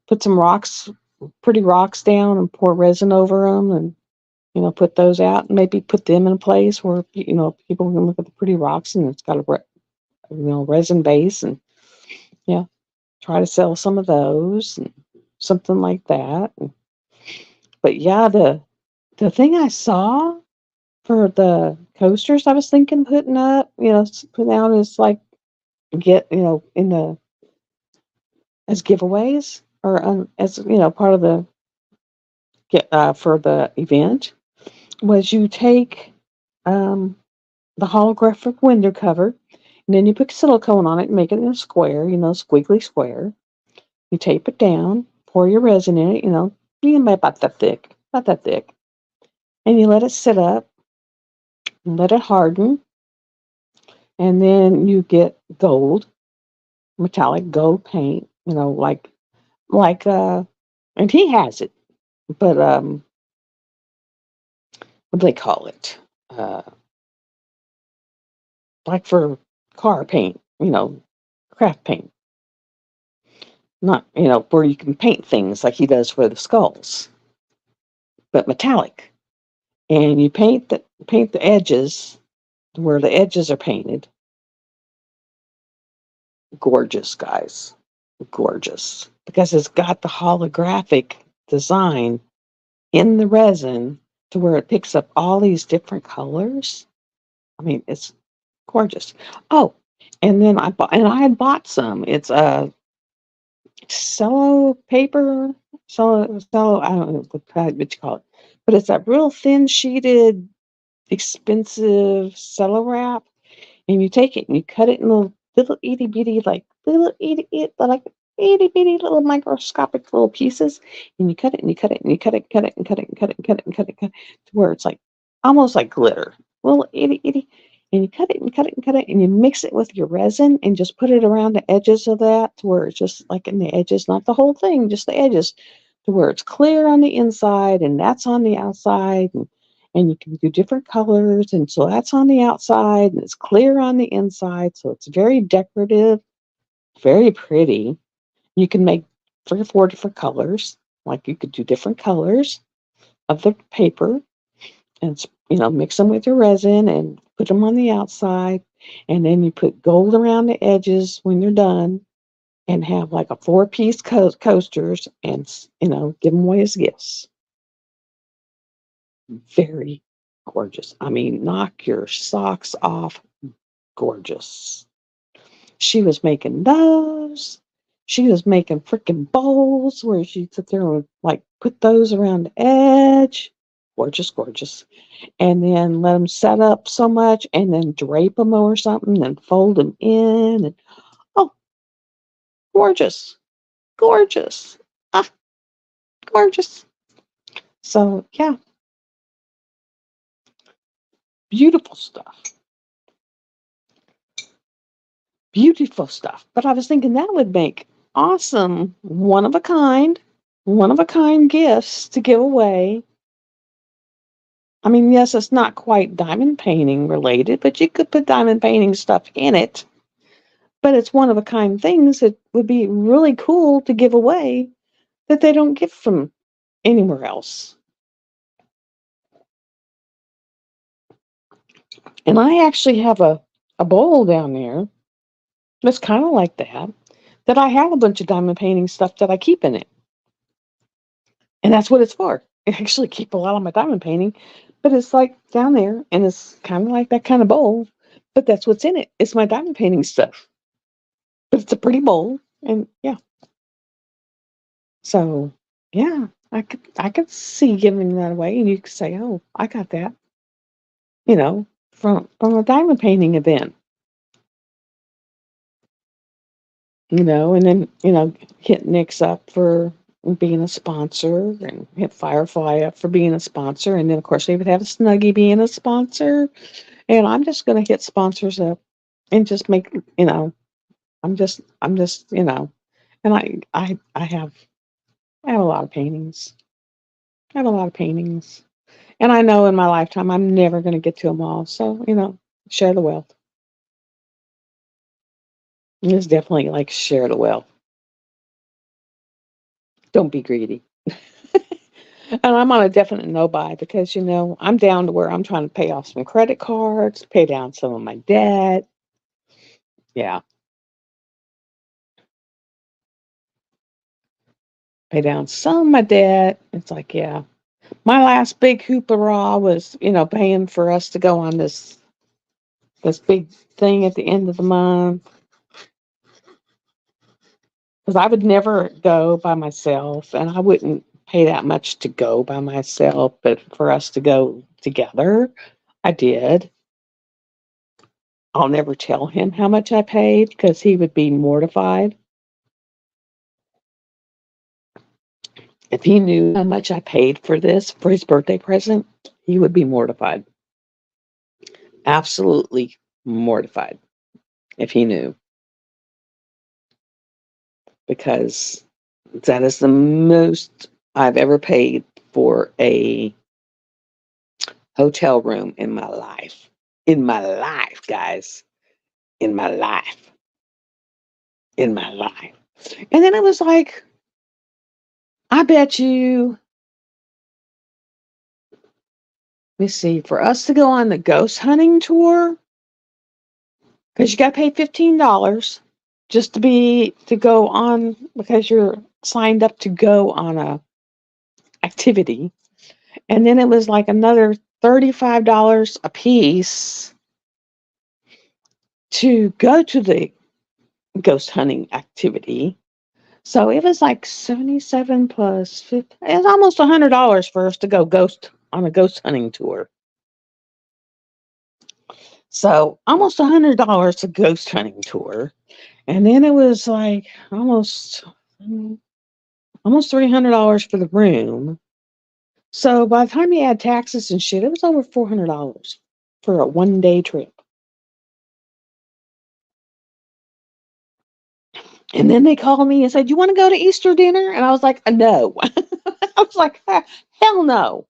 put some rocks, pretty rocks down and pour resin over them and, put those out and maybe put them in a place where, people can look at the pretty rocks and it's got a, resin base and, yeah, try to sell some of those and something like that. But yeah, the thing I saw for the coasters I was thinking putting up, putting out is like get, in the as giveaways or as part of the for the event was you take the holographic window cover and then you put silicone on it and make it in a square, squiggly square. You tape it down, pour your resin in it, about that thick, and you let it sit up, and let it harden, and then you get gold, metallic gold paint, like and he has it, but what do they call it? like for car paint, craft paint. Not, where you can paint things like he does for the skulls, but metallic. And you paint the edges where the edges are painted. Gorgeous, guys. Gorgeous. Because it's got the holographic design in the resin to where it picks up all these different colors. I mean, it's gorgeous. Oh, and then I had bought some. It's a cello paper, cello. I don't know what you call it, but it's that real thin sheeted, expensive cello wrap, and you take it and you cut it in little itty bitty, like itty bitty little microscopic little pieces, and you cut it and you cut it and you cut it, cut it and cut it and cut it and cut it and cut it, cut it to where it's like almost like glitter, little itty itty, and you cut it and cut it and cut it and you mix it with your resin and just put it around the edges of that to where it's just like in the edges, not the whole thing, just the edges, to where it's clear on the inside and that's on the outside, and you can do different colors, and so that's on the outside and it's clear on the inside, so it's very decorative, very pretty. You can make 3 or 4 different colors, like you could do different colors of the paper and mix them with your resin and put them on the outside, and then you put gold around the edges when you're done, and have like a 4-piece coasters, and give them away as gifts. Very gorgeous. I mean, knock your socks off. Gorgeous. She was making those. She was making freaking bowls where she'd sit there and like put those around the edge. Gorgeous, gorgeous. And then let them set up so much and then drape them over something and fold them in. And oh, gorgeous. Gorgeous. Ah, gorgeous. So, yeah, beautiful stuff. Beautiful stuff. But I was thinking that would make awesome one of a kind gifts to give away. I mean, yes, it's not quite diamond painting related, but you could put diamond painting stuff in it. But it's one of a kind things that would be really cool to give away that they don't get from anywhere else. And I actually have a bowl down there that's kind of like that I have a bunch of diamond painting stuff that I keep in it. And that's what it's for. I actually keep a lot of my diamond painting, but it's like down there and it's kind of like that kind of bowl, but that's what's in it. It's my diamond painting stuff. But it's a pretty bowl, and yeah. So, yeah, I could see giving that away, and you could say, "Oh, I got that," from a diamond painting event, and then hit Nick's up for being a sponsor, and hit Firefly up for being a sponsor, and then of course they would have Snuggie being a sponsor, and I'm just gonna hit sponsors up and just make I'm just and I have a lot of paintings. I have a lot of paintings. And I know in my lifetime I'm never going to get to them all. So, share the wealth. It's definitely like share the wealth. Don't be greedy. And I'm on a definite no buy because, I'm down to where I'm trying to pay off some credit cards, pay down some of my debt. Yeah, pay down some of my debt. It's like, yeah. My last big hoopla was, paying for us to go on this big thing at the end of the month. Because I would never go by myself, and I wouldn't pay that much to go by myself, but for us to go together, I did. I'll never tell him how much I paid because he would be mortified. If he knew how much I paid for this for his birthday present, he would be mortified. Absolutely mortified if he knew. Because that is the most I've ever paid for a hotel room in my life. In my life, guys. in my life. In my life. And then it was like, I bet you, let's see, for us to go on the ghost hunting tour, because you got to pay $15 just to go on, because you're signed up to go on a activity. And then it was like another $35 a piece to go to the ghost hunting activity. So it was like 77 plus 50. It's almost $100 for us to go on a ghost hunting tour. So almost $100 a ghost hunting tour. And then it was like almost $300 for the room. So by the time you add taxes and shit, it was over $400 for a 1 day trip. And then they called me and said, "You want to go to Easter dinner?" And I was like, "No." I was like, "Hell no."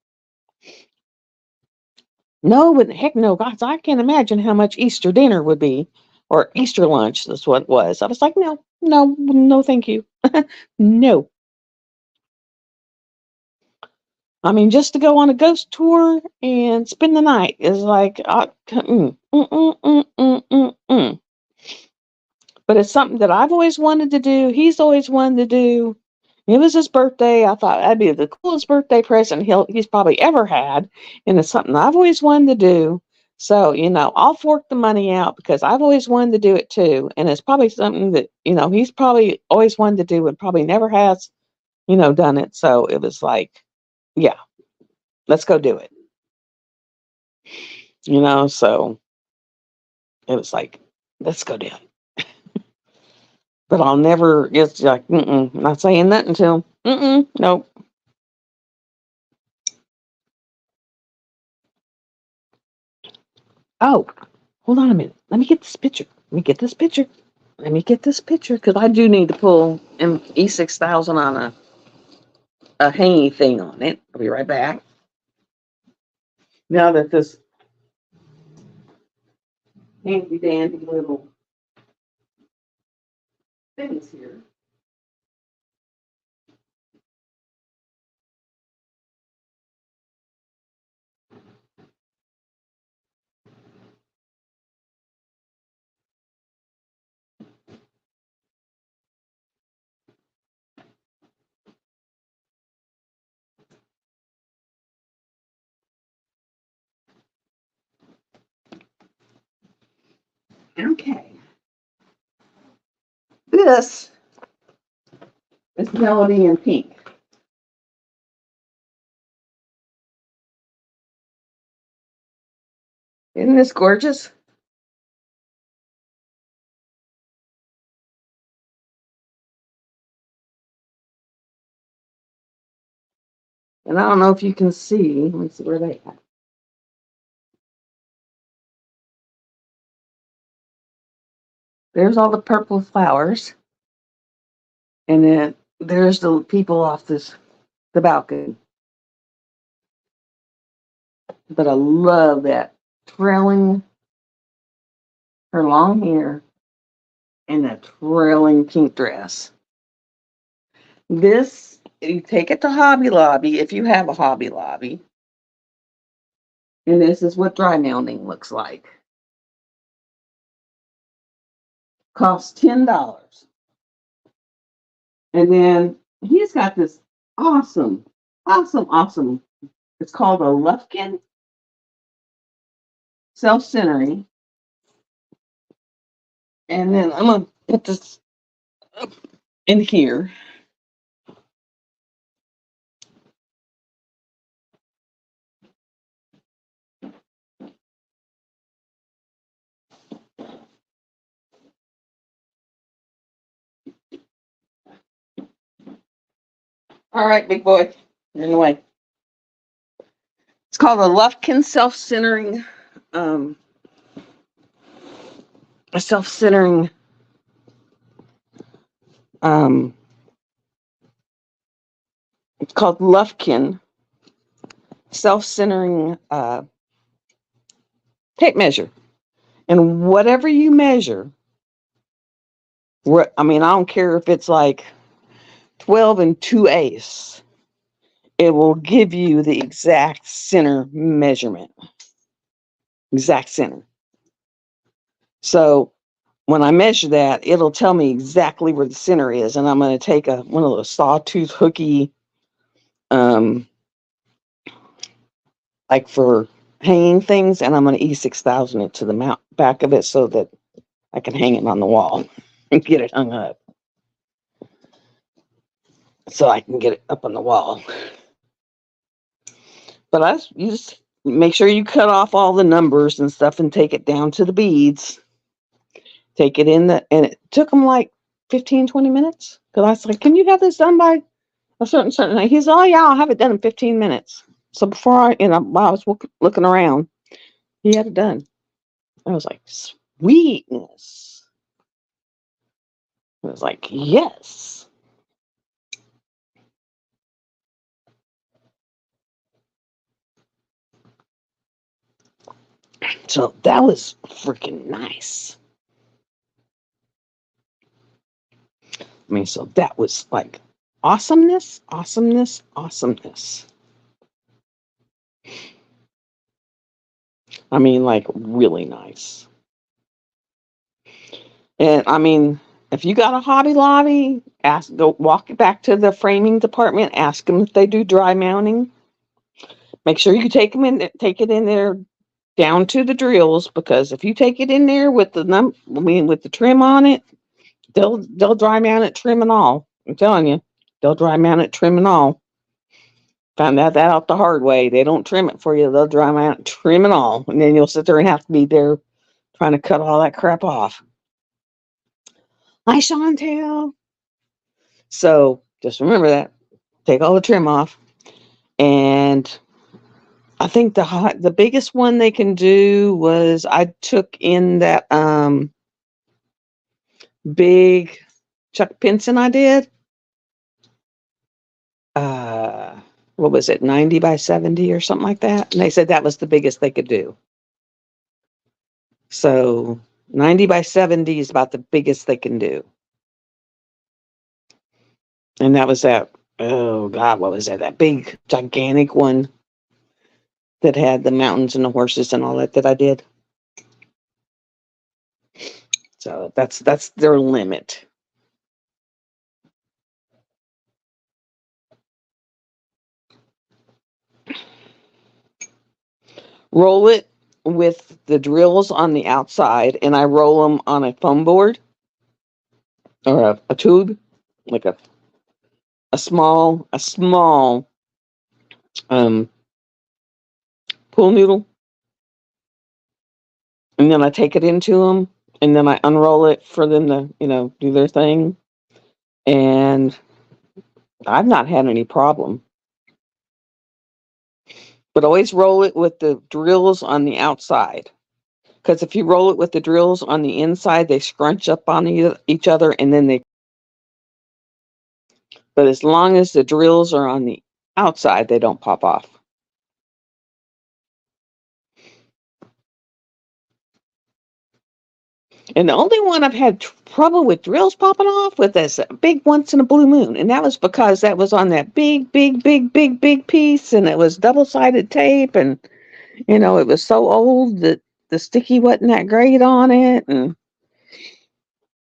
No, but heck no, guys, I can't imagine how much Easter dinner would be, or Easter lunch. That's what it was. I was like, no, no, no, thank you. No. I mean, just to go on a ghost tour and spend the night is like, But it's something that I've always wanted to do. He's always wanted to do. It was his birthday. I thought that'd be the coolest birthday present he's probably ever had. And it's something I've always wanted to do. So, I'll fork the money out because I've always wanted to do it too. And it's probably something that, he's probably always wanted to do and probably never has, done it. So it was like, yeah, let's go do it. So it was like, let's go do it. But I'll never, it's like, not saying nothing to him. Nope. Oh, hold on a minute. Let me get this picture. Because I do need to pull an E6000 on a hanging thing on it. I'll be right back. Now that this handy dandy little thing is here. Okay. This is Melody in pink. Isn't this gorgeous? And I don't know if you can see. Let me see where they at. There's all the purple flowers. And then there's the people off the balcony. But I love that trailing her long hair and that trailing pink dress. This, you take it to Hobby Lobby if you have a Hobby Lobby. And this is what dry mounting looks like. Costs $10. And then he's got this awesome, awesome. It's called a Lufkin self-centering. And then I'm going to put this up in here. All right, big boy, you're in the way. It's called a Lufkin self-centering, a self-centering, it's called Lufkin self-centering tape measure. And whatever you measure, I don't care if it's like 12 and 2/8, it will give you the exact center measurement. Exact center. So when I measure that, it'll tell me exactly where the center is. And I'm going to take one of those sawtooth hooky, like for hanging things, and I'm going to E6000 it to the back of it so that I can hang it on the wall and get it hung up. So I can get it up on the wall. But you just make sure you cut off all the numbers and stuff and take it down to the beads. Take it in and it took them like 15, 20 minutes. Because I was like, can you have this done by a certain night? He said, oh yeah, I'll have it done in 15 minutes. So before while I was looking around, he had it done. I was like, sweetness. I was like, yes. So that was freaking nice. So that was like awesomeness, awesomeness, awesomeness. Like really nice. And if you got a Hobby Lobby, go walk back to the framing department, ask them if they do dry mounting. Make sure you take it in there down to the drills, because if you take it in there with with the trim on it, they'll dry mount it, trim and all. I'm telling you, they'll dry mount it, trim and all. Found that out the hard way. They don't trim it for you. They'll dry mount it, trim and all, and then you'll sit there and have to be there trying to cut all that crap off. Hi, Chantel. So just remember that. Take all the trim off. And I think the biggest one they can do was I took in that big Chuck Pinson I did. What was it, 90 by 70 or something like that? And they said that was the biggest they could do. So 90 by 70 is about the biggest they can do. And that was that, oh God, what was that? That big, gigantic one that had the mountains and the horses and all that I did. So that's their limit. Roll it with the drills on the outside, and I roll them on a foam board or a tube, like a small pool noodle, and then I take it into them, and then I unroll it for them to do their thing, and I've not had any problem. But always roll it with the drills on the outside. Because if you roll it with the drills on the inside, they scrunch up on each other, and then but as long as the drills are on the outside, they don't pop off. And the only one I've had trouble with drills popping off with is a big once in a blue moon. And that was because that was on that big piece, and it was double-sided tape, and it was so old that the sticky wasn't that great on it. And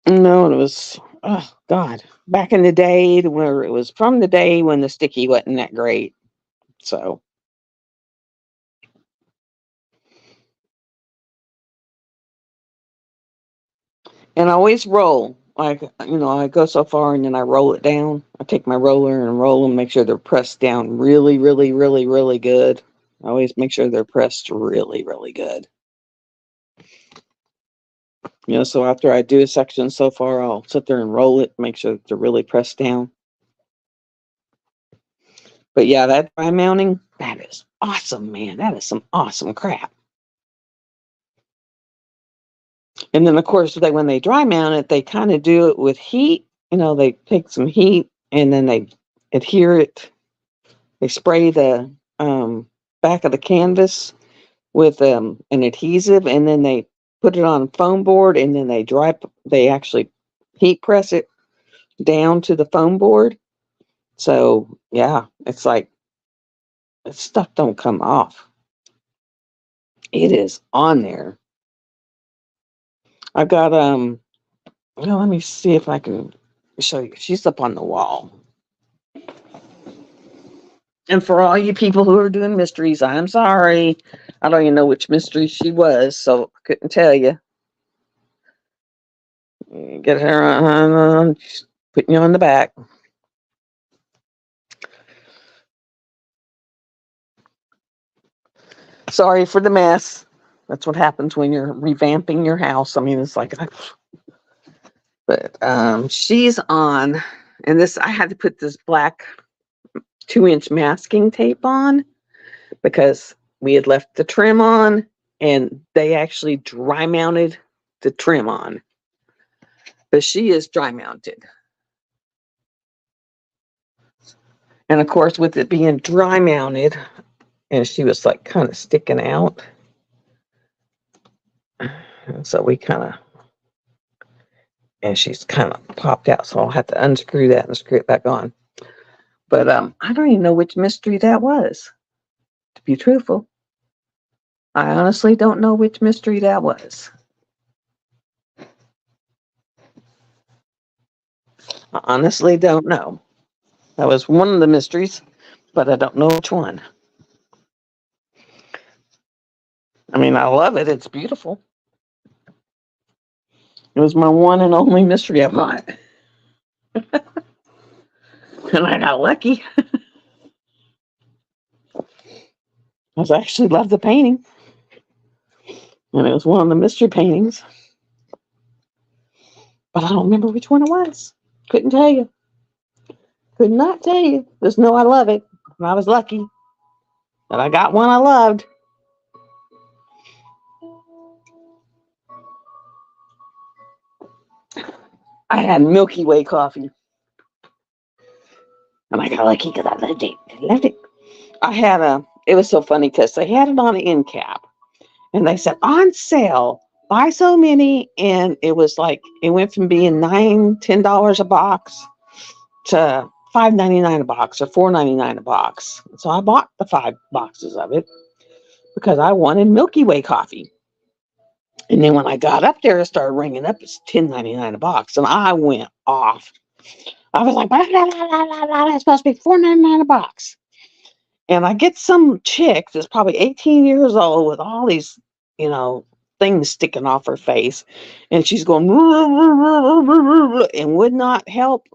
it was, oh God, back in the day where it was from the day when the sticky wasn't that great. So and I always roll. I go so far and then I roll it down. I take my roller and roll them, make sure they're pressed down really, really, really, really good. I always make sure they're pressed really, really good. So after I do a section so far, I'll sit there and roll it, make sure that they're really pressed down. But yeah, that dry mounting, that is awesome, man. That is some awesome crap. And then, of course, when they dry mount it, they kind of do it with heat. They take some heat and then they adhere it. They spray the back of the canvas with an adhesive, and then they put it on a foam board, and then they actually heat press it down to the foam board. So yeah, it's like that stuff don't come off. It is on there. I've got well, let me see if I can show you. She's up on the wall. And for all you people who are doing mysteries, I'm sorry. I don't even know which mystery she was, so I couldn't tell you. Get her on, putting you on the back. Sorry for the mess. That's what happens when you're revamping your house. I mean, it's like, but she's on, and this I had to put this black 2-inch masking tape on because we had left the trim on, and they actually dry mounted the trim on. But she is dry mounted. And of course, with it being dry mounted, and she was like kind of sticking out. And so we kind of, and she's kind of popped out. So I'll have to unscrew that and screw it back on. But I don't even know which mystery that was, to be truthful. I honestly don't know which mystery that was. I honestly don't know. That was one of the mysteries, but I don't know which one. I mean, I love it. It's beautiful. It was my one and only mystery I bought. And I got lucky. I actually loved the painting. And it was one of the mystery paintings. But I don't remember which one it was. Couldn't tell you. Could not tell you. Just know I love it. And I was lucky that I got one I loved. I had Milky Way coffee. And I got lucky because I loved it. I loved it. It was so funny because they had it on an end cap. And they said, on sale, buy so many. And it was like, it went from being $10 a box to $5.99 a box or $4.99 a box. So I bought the 5 boxes of it because I wanted Milky Way coffee. And then when I got up there, it started ringing up. It's $10.99 a box. And I went off. I was like, blah, blah, blah, blah, blah, it's supposed to be $4.99 a box. And I get some chick that's probably 18 years old with all these, things sticking off her face. And she's going, and would not help.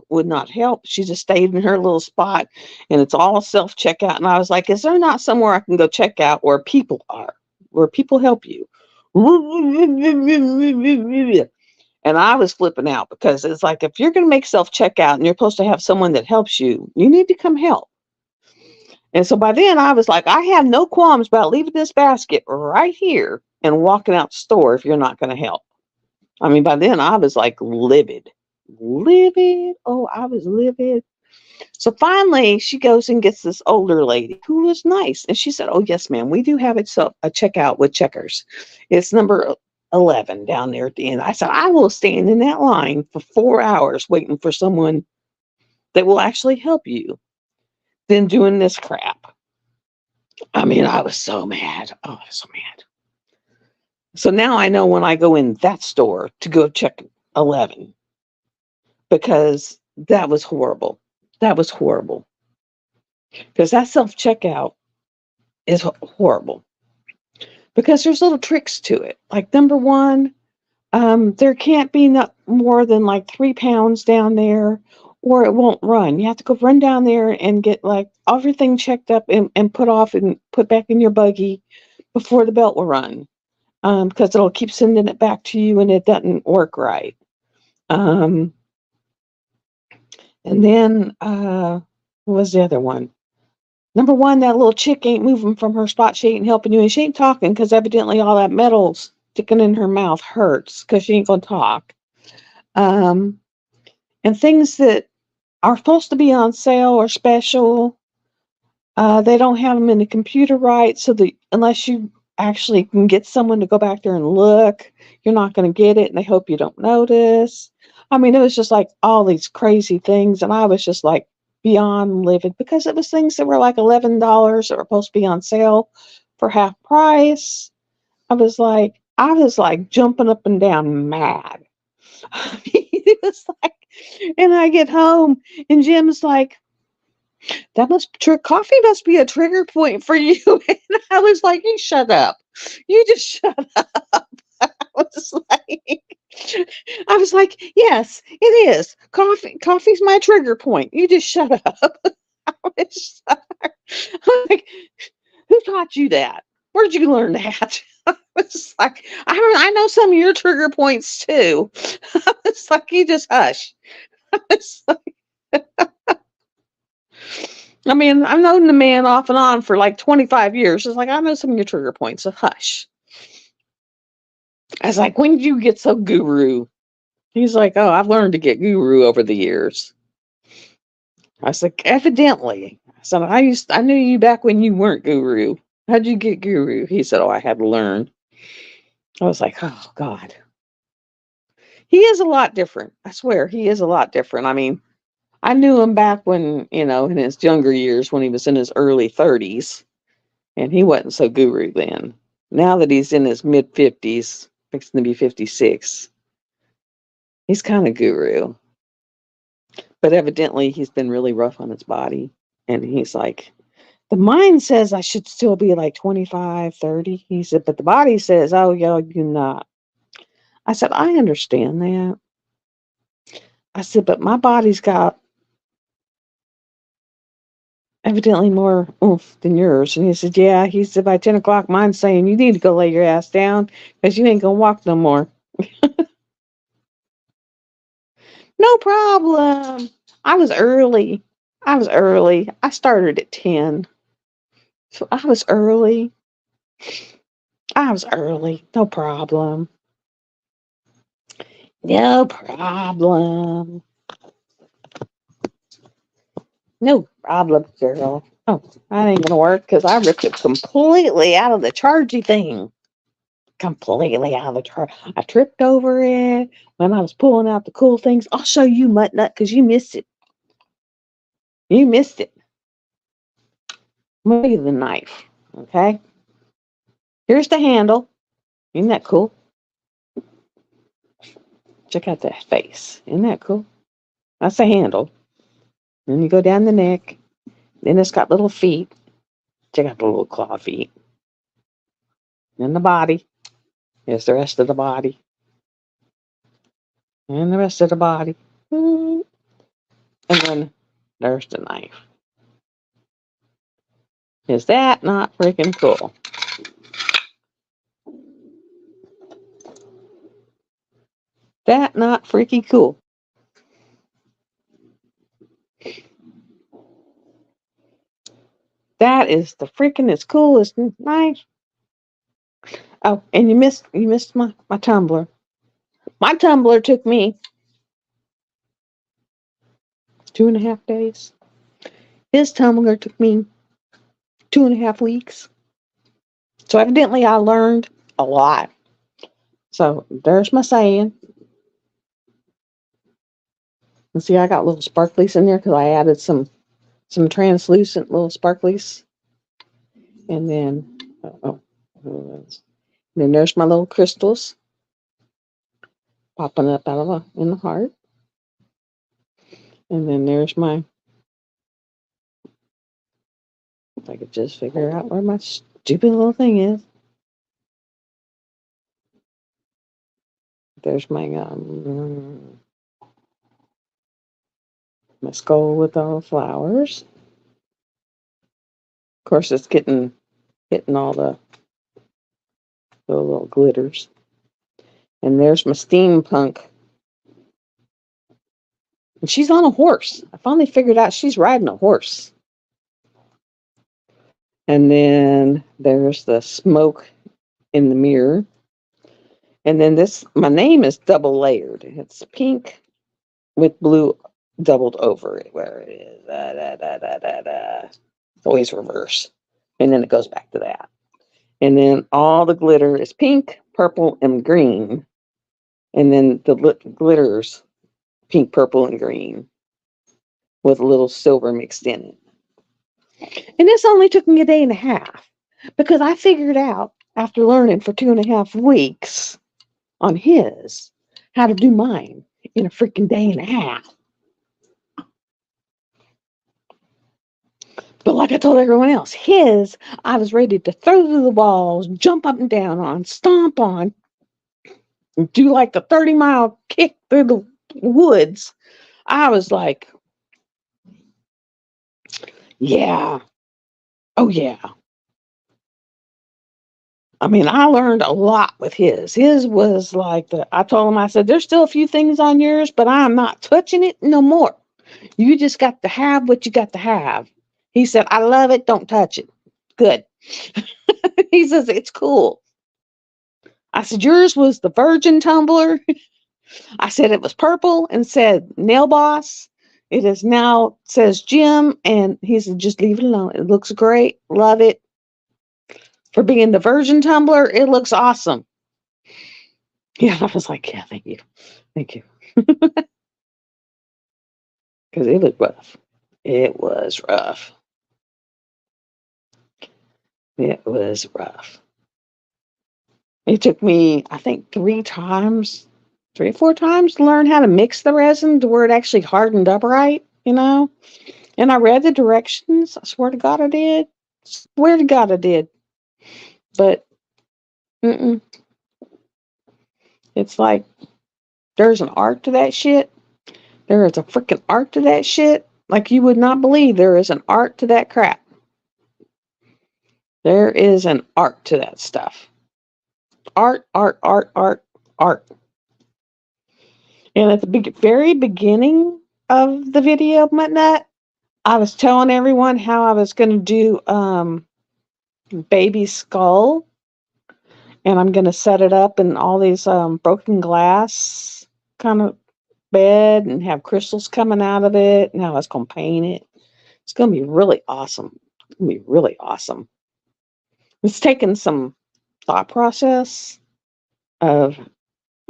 She just stayed in her little spot. And it's all self-checkout. And I was like, is there not somewhere I can go check out where people are, where people help you? And I was flipping out because it's like, if you're going to make self-checkout and you're supposed to have someone that helps you, you need to come help. And so by then I was like, I have no qualms about leaving this basket right here and walking out the store if you're not going to help. I mean, by then I was like livid. Oh, I was livid. So finally she goes and gets this older lady who was nice. And she said, oh, yes, ma'am, we do have a checkout with Checkers. It's number 11 down there at the end. I said, I will stand in that line for 4 hours waiting for someone that will actually help you than doing this crap. I mean, I was so mad. Oh, I was so mad. So now I know when I go in that store to go check 11 because that was horrible. That was horrible. Because that self-checkout is horrible. Because there's little tricks to it. Like number one, there can't be not more than like 3 pounds down there or it won't run. You have to go run down there and get like everything checked up and put off and put back in your buggy before the belt will run. Because it'll keep sending it back to you and it doesn't work right. And then, what was the other one? Number one, that little chick ain't moving from her spot. She ain't helping you and she ain't talking because evidently all that metal sticking in her mouth hurts because she ain't going to talk. And things that are supposed to be on sale or special, they don't have them in the computer right. So unless you actually can get someone to go back there and look. You're not going to get it, and they hope you don't notice. I mean, it was just like all these crazy things, and I was just like beyond livid because it was things that were like $11 that were supposed to be on sale for half price. I was like jumping up and down mad. It was like, and I get home, and Jim's like, that coffee must be a trigger point for you. And I was like, you shut up. You just shut up. I was like, I was like, yes, it is. Coffee's my trigger point. You just shut up. I was like, who taught you that? Where'd you learn that? I was like, I know some of your trigger points too. I was like, you just hush. I was like, I mean, I've known the man off and on for like 25 years. It's like, I know some of your trigger points, so hush. I was like, when did you get so guru? He's like, oh, I've learned to get guru over the years. I was like, evidently. I said, I knew you back when you weren't guru. How'd you get guru? He said, oh, I had to learn. I was like, oh, God. He is a lot different. I swear, he is a lot different. I mean, I knew him back when, in his younger years, when he was in his early 30s, and he wasn't so guru then. Now that he's in his mid 50s, fixing to be 56, he's kind of guru. But evidently, he's been really rough on his body. And he's like, the mind says I should still be like 25, 30. He said, but the body says, oh, yeah, you're not. I said, I understand that. I said, but my body's got evidently more oomph than yours. And he said, yeah. He said, by 10 o'clock, mine's saying, you need to go lay your ass down because you ain't going to walk no more. No problem. I was early. I started at 10. So I was early. No problem. No problem. No problem, girl. Oh, that ain't gonna work because I ripped it completely out of the chargy thing. Completely out of the charge. I tripped over it when I was pulling out the cool things. I'll show you, Mutt Nut, because you missed it. You missed it. Look at the knife. Okay. Here's the handle. Isn't that cool? Check out that face. Isn't that cool? That's the handle. Then you go down the neck. Then it's got little feet. Check out the little claw feet. And the body. Here's the rest of the body. And the rest of the body. And then there's the knife. Is that not freaking cool? That not freaky cool? That is the freakingest coolest knife. Oh, and you missed my tumbler. My tumbler took me 2.5 days. His tumbler took me 2.5 weeks. So evidently I learned a lot. So there's my saying. And see, I got little sparklies in there because I added some translucent little sparklies. And then, then there's my little crystals popping up in the heart. And then there's my, if I could just figure out where my stupid little thing is. There's my skull with all the flowers. Of course, it's hitting all the little glitters. And there's my steampunk. And she's on a horse. I finally figured out she's riding a horse. And then there's the smoke in the mirror. And then my name is double layered. It's pink with blue doubled over it, where it is. It's always reverse. And then it goes back to that. And then all the glitter is pink, purple, and green. And then the glitters pink, purple, and green with a little silver mixed in it. And this only took me a day and a half because I figured out after learning for 2.5 weeks on his how to do mine in a freaking day and a half. But like I told everyone else, his, I was ready to throw through the walls, jump up and down on, stomp on, do like the 30-mile kick through the woods. I was like, yeah, oh yeah. I mean, I learned a lot with his. His was like I told him, I said, there's still a few things on yours, but I'm not touching it no more. You just got to have what you got to have. He said, I love it. Don't touch it. Good. He says, it's cool. I said, yours was the virgin tumbler. I said it was purple and said Nail Boss. It is now says Jim, and he said just leave it alone. It looks great. Love it. For being the virgin tumbler, it looks awesome. Yeah, I was like, yeah, thank you. Thank you. Because it was rough. It was rough. It was rough. It took me, I think, 3 or 4 times to learn how to mix the resin to where it actually hardened up right, you know? And I read the directions. I swear to God I did. Swear to God I did. But it's like there's an art to that shit. There is a freaking art to that shit. Like you would not believe there is an art to that crap. There is an art to that stuff. Art, art, art, art, art. And at the very beginning of the video, Muttnut, I was telling everyone how I was going to do baby skull, and I'm going to set it up in all these broken glass kind of bed and have crystals coming out of it, and how I was going to paint it. It's going to be really awesome. It's going to be really awesome. It's taken some thought process of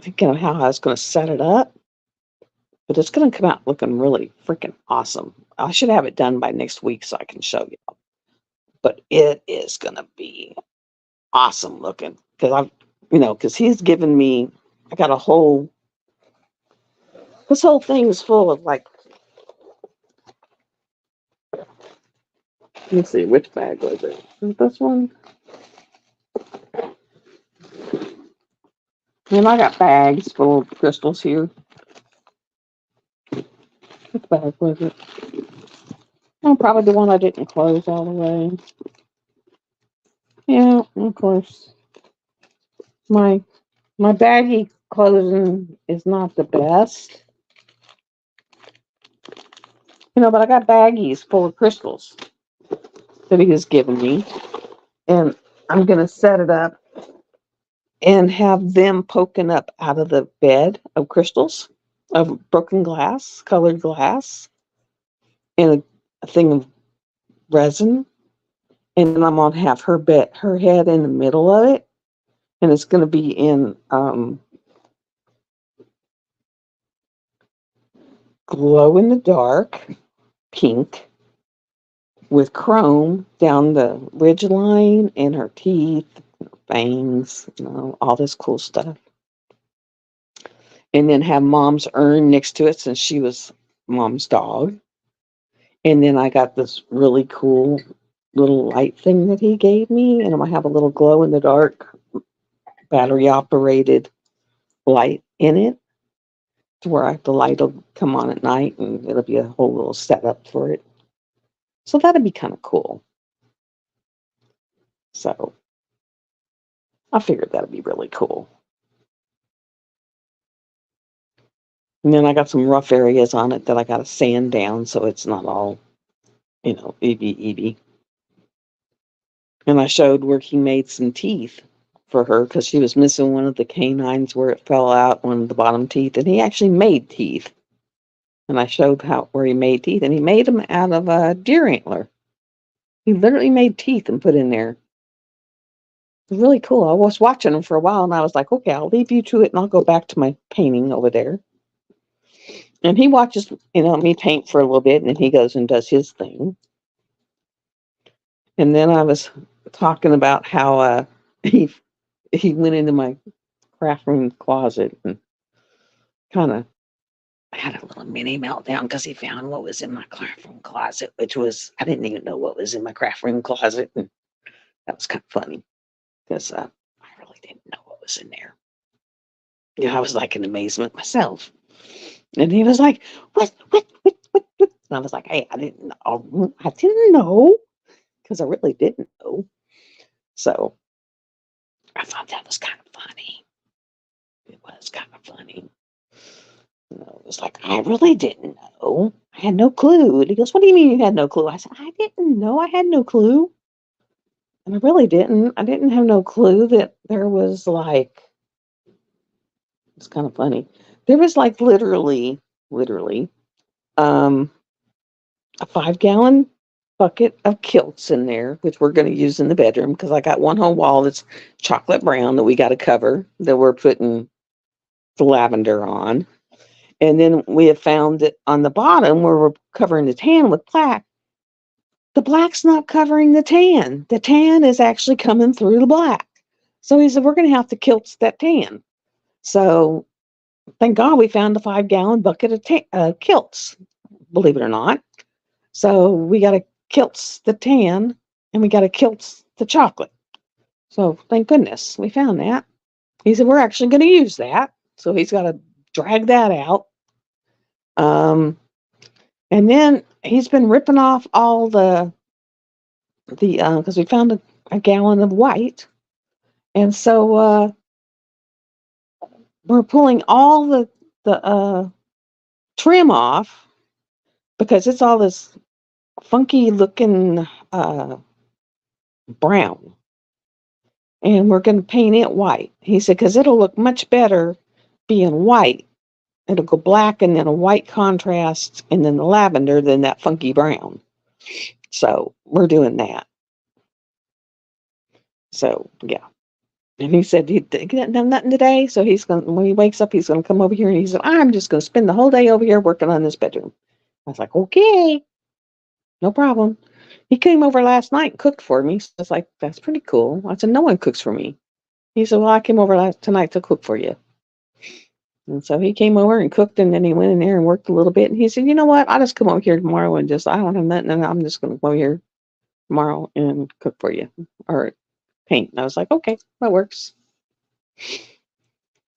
thinking of how I was going to set it up, but it's going to come out looking really freaking awesome. I should have it done by next week so I can show you. But it is going to be awesome looking because because he's given me, I got this whole thing is full of like, let's see, which bag was it? Is it this one? And I got bags full of crystals here. Which bag was it? Oh, probably the one I didn't close all the way. Yeah, of course. My baggie closing is not the best. But I got baggies full of crystals that he has given me. And I'm going to set it up and have them poking up out of the bed of crystals, of broken glass, colored glass, and a thing of resin. And then I'm going to have her head in the middle of it. And it's going to be in glow in the dark pink with chrome down the ridge line and her teeth, fangs, all this cool stuff. And then have Mom's urn next to it since she was Mom's dog. And then I got this really cool little light thing that he gave me, and I'm gonna have a little glow in the dark battery operated light in it to where the light will come on at night and it'll be a whole little setup for it. So that'd be kind of cool. So I figured that'd be really cool. And then I got some rough areas on it that I got to sand down so it's not all, eeby. And I showed where he made some teeth for her because she was missing one of the canines where it fell out, one of the bottom teeth, and he actually made teeth. And I showed where he made teeth, and he made them out of a deer antler. He literally made teeth and put in there. was really cool. I was watching him for a while and I was like, okay, I'll leave you to it and I'll go back to my painting over there. And he watches, me paint for a little bit and then he goes and does his thing. And then I was talking about how he he went into my craft room closet and kind of had a little mini meltdown because he found what was in my craft room closet, which was I didn't even know what was in my craft room closet, and that was kind of funny because I really didn't know what was in there. I was like in amazement myself, and he was like, "What?" And I was like, "Hey, I didn't know because I really didn't know." So I thought that was kind of funny. It was kind of funny. It was like, I really didn't know. I had no clue. And he goes, what do you mean you had no clue? I said, I didn't know. I had no clue. And I really didn't. I didn't have no clue that there was like, it's kind of funny. There was like literally, um, a 5-gallon bucket of kilts in there, which we're going to use in the bedroom because I got one whole wall that's chocolate brown that we got to cover that we're putting the lavender on. And then we have found that on the bottom where we're covering the tan with black, the black's not covering the tan. The tan is actually coming through the black. So he said, we're going to have to kilt that tan. So thank God we found a 5-gallon bucket of kilts, believe it or not. So we got to kilt the tan and we got to kilt the chocolate. So thank goodness we found that. He said, we're actually going to use that. So he's got to drag that out. And then he's been ripping off all the because we found a gallon of white, and so we're pulling all the trim off because it's all this funky looking brown, and we're going to paint it white. He said because it'll look much better being white. It'll go black and then a white contrast, and then the lavender, than that funky brown. So we're doing that. So yeah. And he said he'd done nothing today, so he's going. When he wakes up, he's going to come over here, and he said, "I'm just going to spend the whole day over here working on this bedroom." I was like, "Okay, no problem." He came over last night and cooked for me. So I was like, "That's pretty cool." I said, "No one cooks for me." He said, "Well, I came over tonight to cook for you." And so he came over and cooked, and then he went in there and worked a little bit. And he said, "You know what? I'll just come over here tomorrow and I don't have nothing, and I'm just going to go over here tomorrow and cook for you or paint." And I was like, "Okay, that works."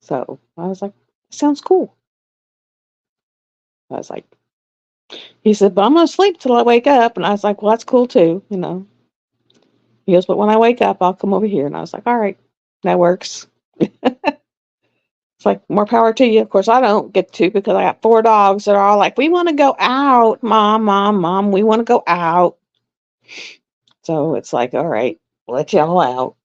So I was like, "Sounds cool." I was like, he said, "But I'm going to sleep till I wake up." And I was like, "Well, that's cool too. He goes, "But when I wake up, I'll come over here." And I was like, "All right, that works." It's like, more power to you. Of course, I don't get to because I got 4 dogs that are all like, "We want to go out, mom, mom, mom. We want to go out." So it's like, all right, let y'all out.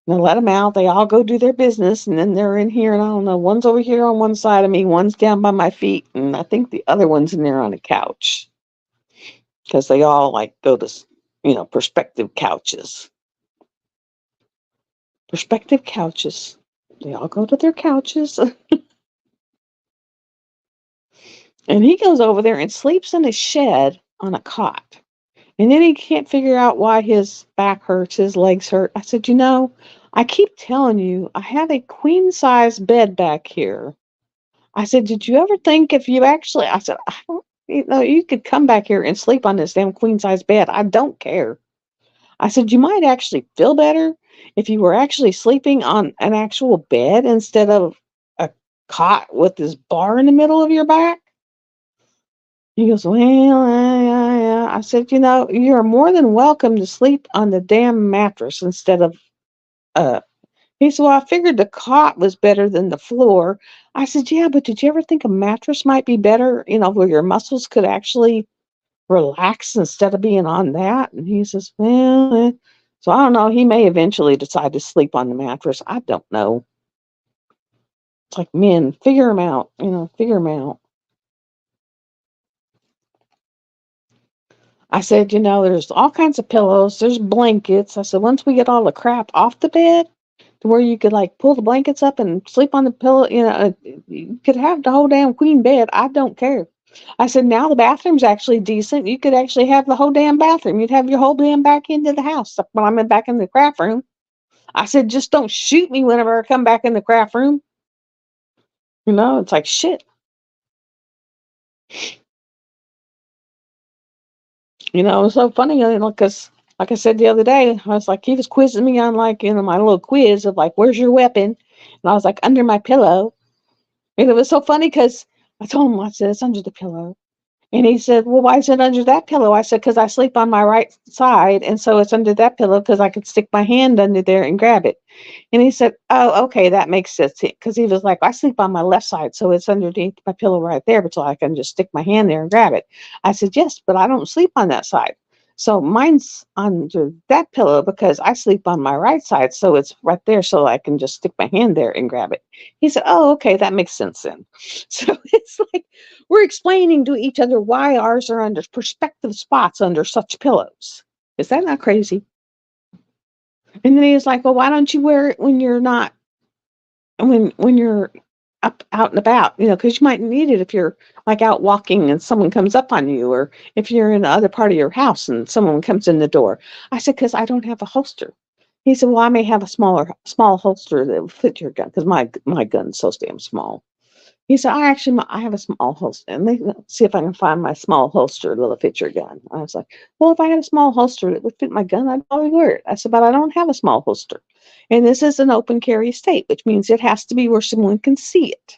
And I let them out. They all go do their business. And then they're in here. And I don't know, one's over here on one side of me, one's down by my feet. And I think the other one's in there on a couch because they all like go to, perspective couches. Perspective couches. They all go to their couches. And he goes over there and sleeps in a shed on a cot. And then he can't figure out why his back hurts, his legs hurt. I said, I keep telling you, I have a queen size bed back here. I said, did you ever think if you actually, I said, I don't, you could come back here and sleep on this damn queen size bed. I don't care. I said, you might actually feel better if you were actually sleeping on an actual bed instead of a cot with this bar in the middle of your back. He goes, well, yeah. I said, you're more than welcome to sleep on the damn mattress instead of, he said, well, I figured the cot was better than the floor. I said, yeah, but did you ever think a mattress might be better, where your muscles could actually relax instead of being on that? And he says, well, so I don't know. He may eventually decide to sleep on the mattress. I don't know. It's like, men, figure them out, figure them out. I said, there's all kinds of pillows, there's blankets. I said, once we get all the crap off the bed, to where you could like pull the blankets up and sleep on the pillow, you could have the whole damn queen bed. I don't care. I said, now the bathroom's actually decent. You could actually have the whole damn bathroom. You'd have your whole damn back into the house when I'm back in the craft room. I said, just don't shoot me whenever I come back in the craft room. It's like shit. It's so funny, because like I said the other day, I was like, he was quizzing me on like, my little quiz of like, where's your weapon? And I was like, under my pillow. And it was so funny because I told him, I said, it's under the pillow. And he said, well, why is it under that pillow? I said, because I sleep on my right side. And so it's under that pillow because I could stick my hand under there and grab it. And he said, oh, okay, that makes sense. Because he was like, I sleep on my left side. So it's underneath my pillow right there. But so I can just stick my hand there and grab it. I said, yes, but I don't sleep on that side. So mine's under that pillow because I sleep on my right side. So it's right there. So I can just stick my hand there and grab it. He said, oh, okay, that makes sense then. So it's like, we're explaining to each other why ours are under perspective spots under such pillows. Is that not crazy? And then he was like, well, why don't you wear it when you're not, when you're up, out and about, because you might need it if you're like out walking and someone comes up on you, or if you're in the other part of your house and someone comes in the door. I said, because I don't have a holster. He said, well, I may have a small holster that will fit your gun because my gun's so damn small. He said, I have a small holster. And let's see if I can find my small holster that'll fit your gun. I was like, well, if I had a small holster that would fit my gun, I'd probably wear it. I said, but I don't have a small holster. And this is an open carry state, which means it has to be where someone can see it.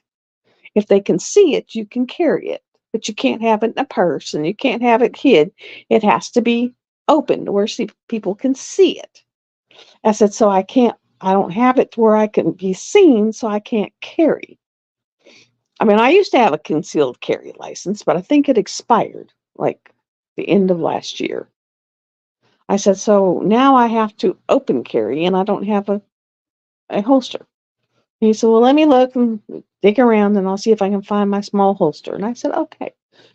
If they can see it, you can carry it. But you can't have it in a purse and you can't have it hid. It has to be open where people can see it. I said, so I don't have it to where I can be seen, so I can't carry. I mean, I used to have a concealed carry license, but I think it expired like the end of last year. I said, so now I have to open carry and I don't have a holster. He said, well, let me look and dig around and I'll see if I can find my small holster. And I said, okay.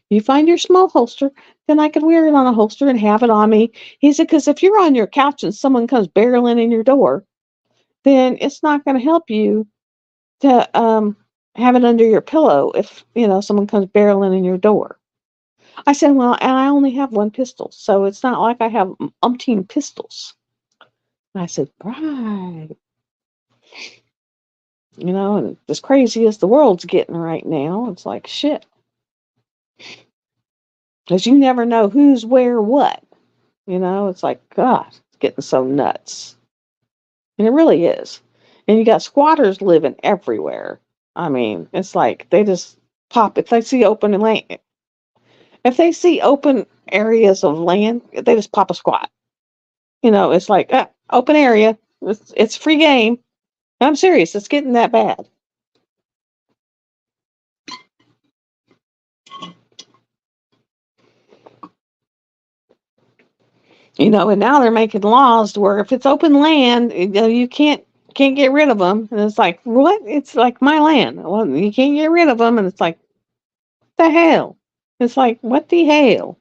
You find your small holster, then I can wear it on a holster and have it on me. He said, because if you're on your couch and someone comes barreling in your door, then it's not going to help you to have it under your pillow if someone comes barreling in your door. I said, well, and I only have one pistol, so it's not like I have umpteen pistols. And I said, right. And as crazy as the world's getting right now, it's like shit. Because you never know who's where what. It's like, God, it's getting so nuts. And it really is. And you got squatters living everywhere. I mean, it's like they just pop if they see open land. If they see open areas of land, they just pop a squat. It's like open area. It's free game. I'm serious. It's getting that bad. And now they're making laws to where if it's open land, you can't get rid of them. And it's like, what? It's like my land. Well, you can't get rid of them. And it's like, what the hell? It's like, what the hell?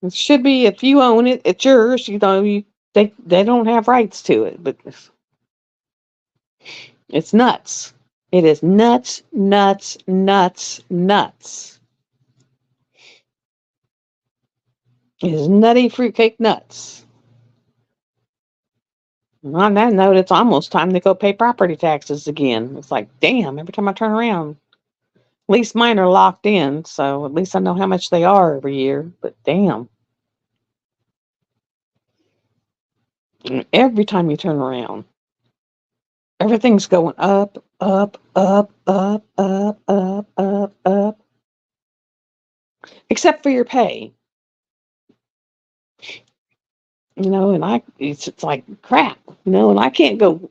It should be if you own it, it's yours. They don't have rights to it, but it's nuts. It is nuts, nuts, nuts, nuts. It is nutty fruitcake nuts. And on that note, it's almost time to go pay property taxes again. It's like, damn, every time I turn around, at least mine are locked in, so at least I know how much they are every year. But damn, every time you turn around, everything's going up, up, up, up, up, up, up, up, except for your pay. And it's like crap, and I can't go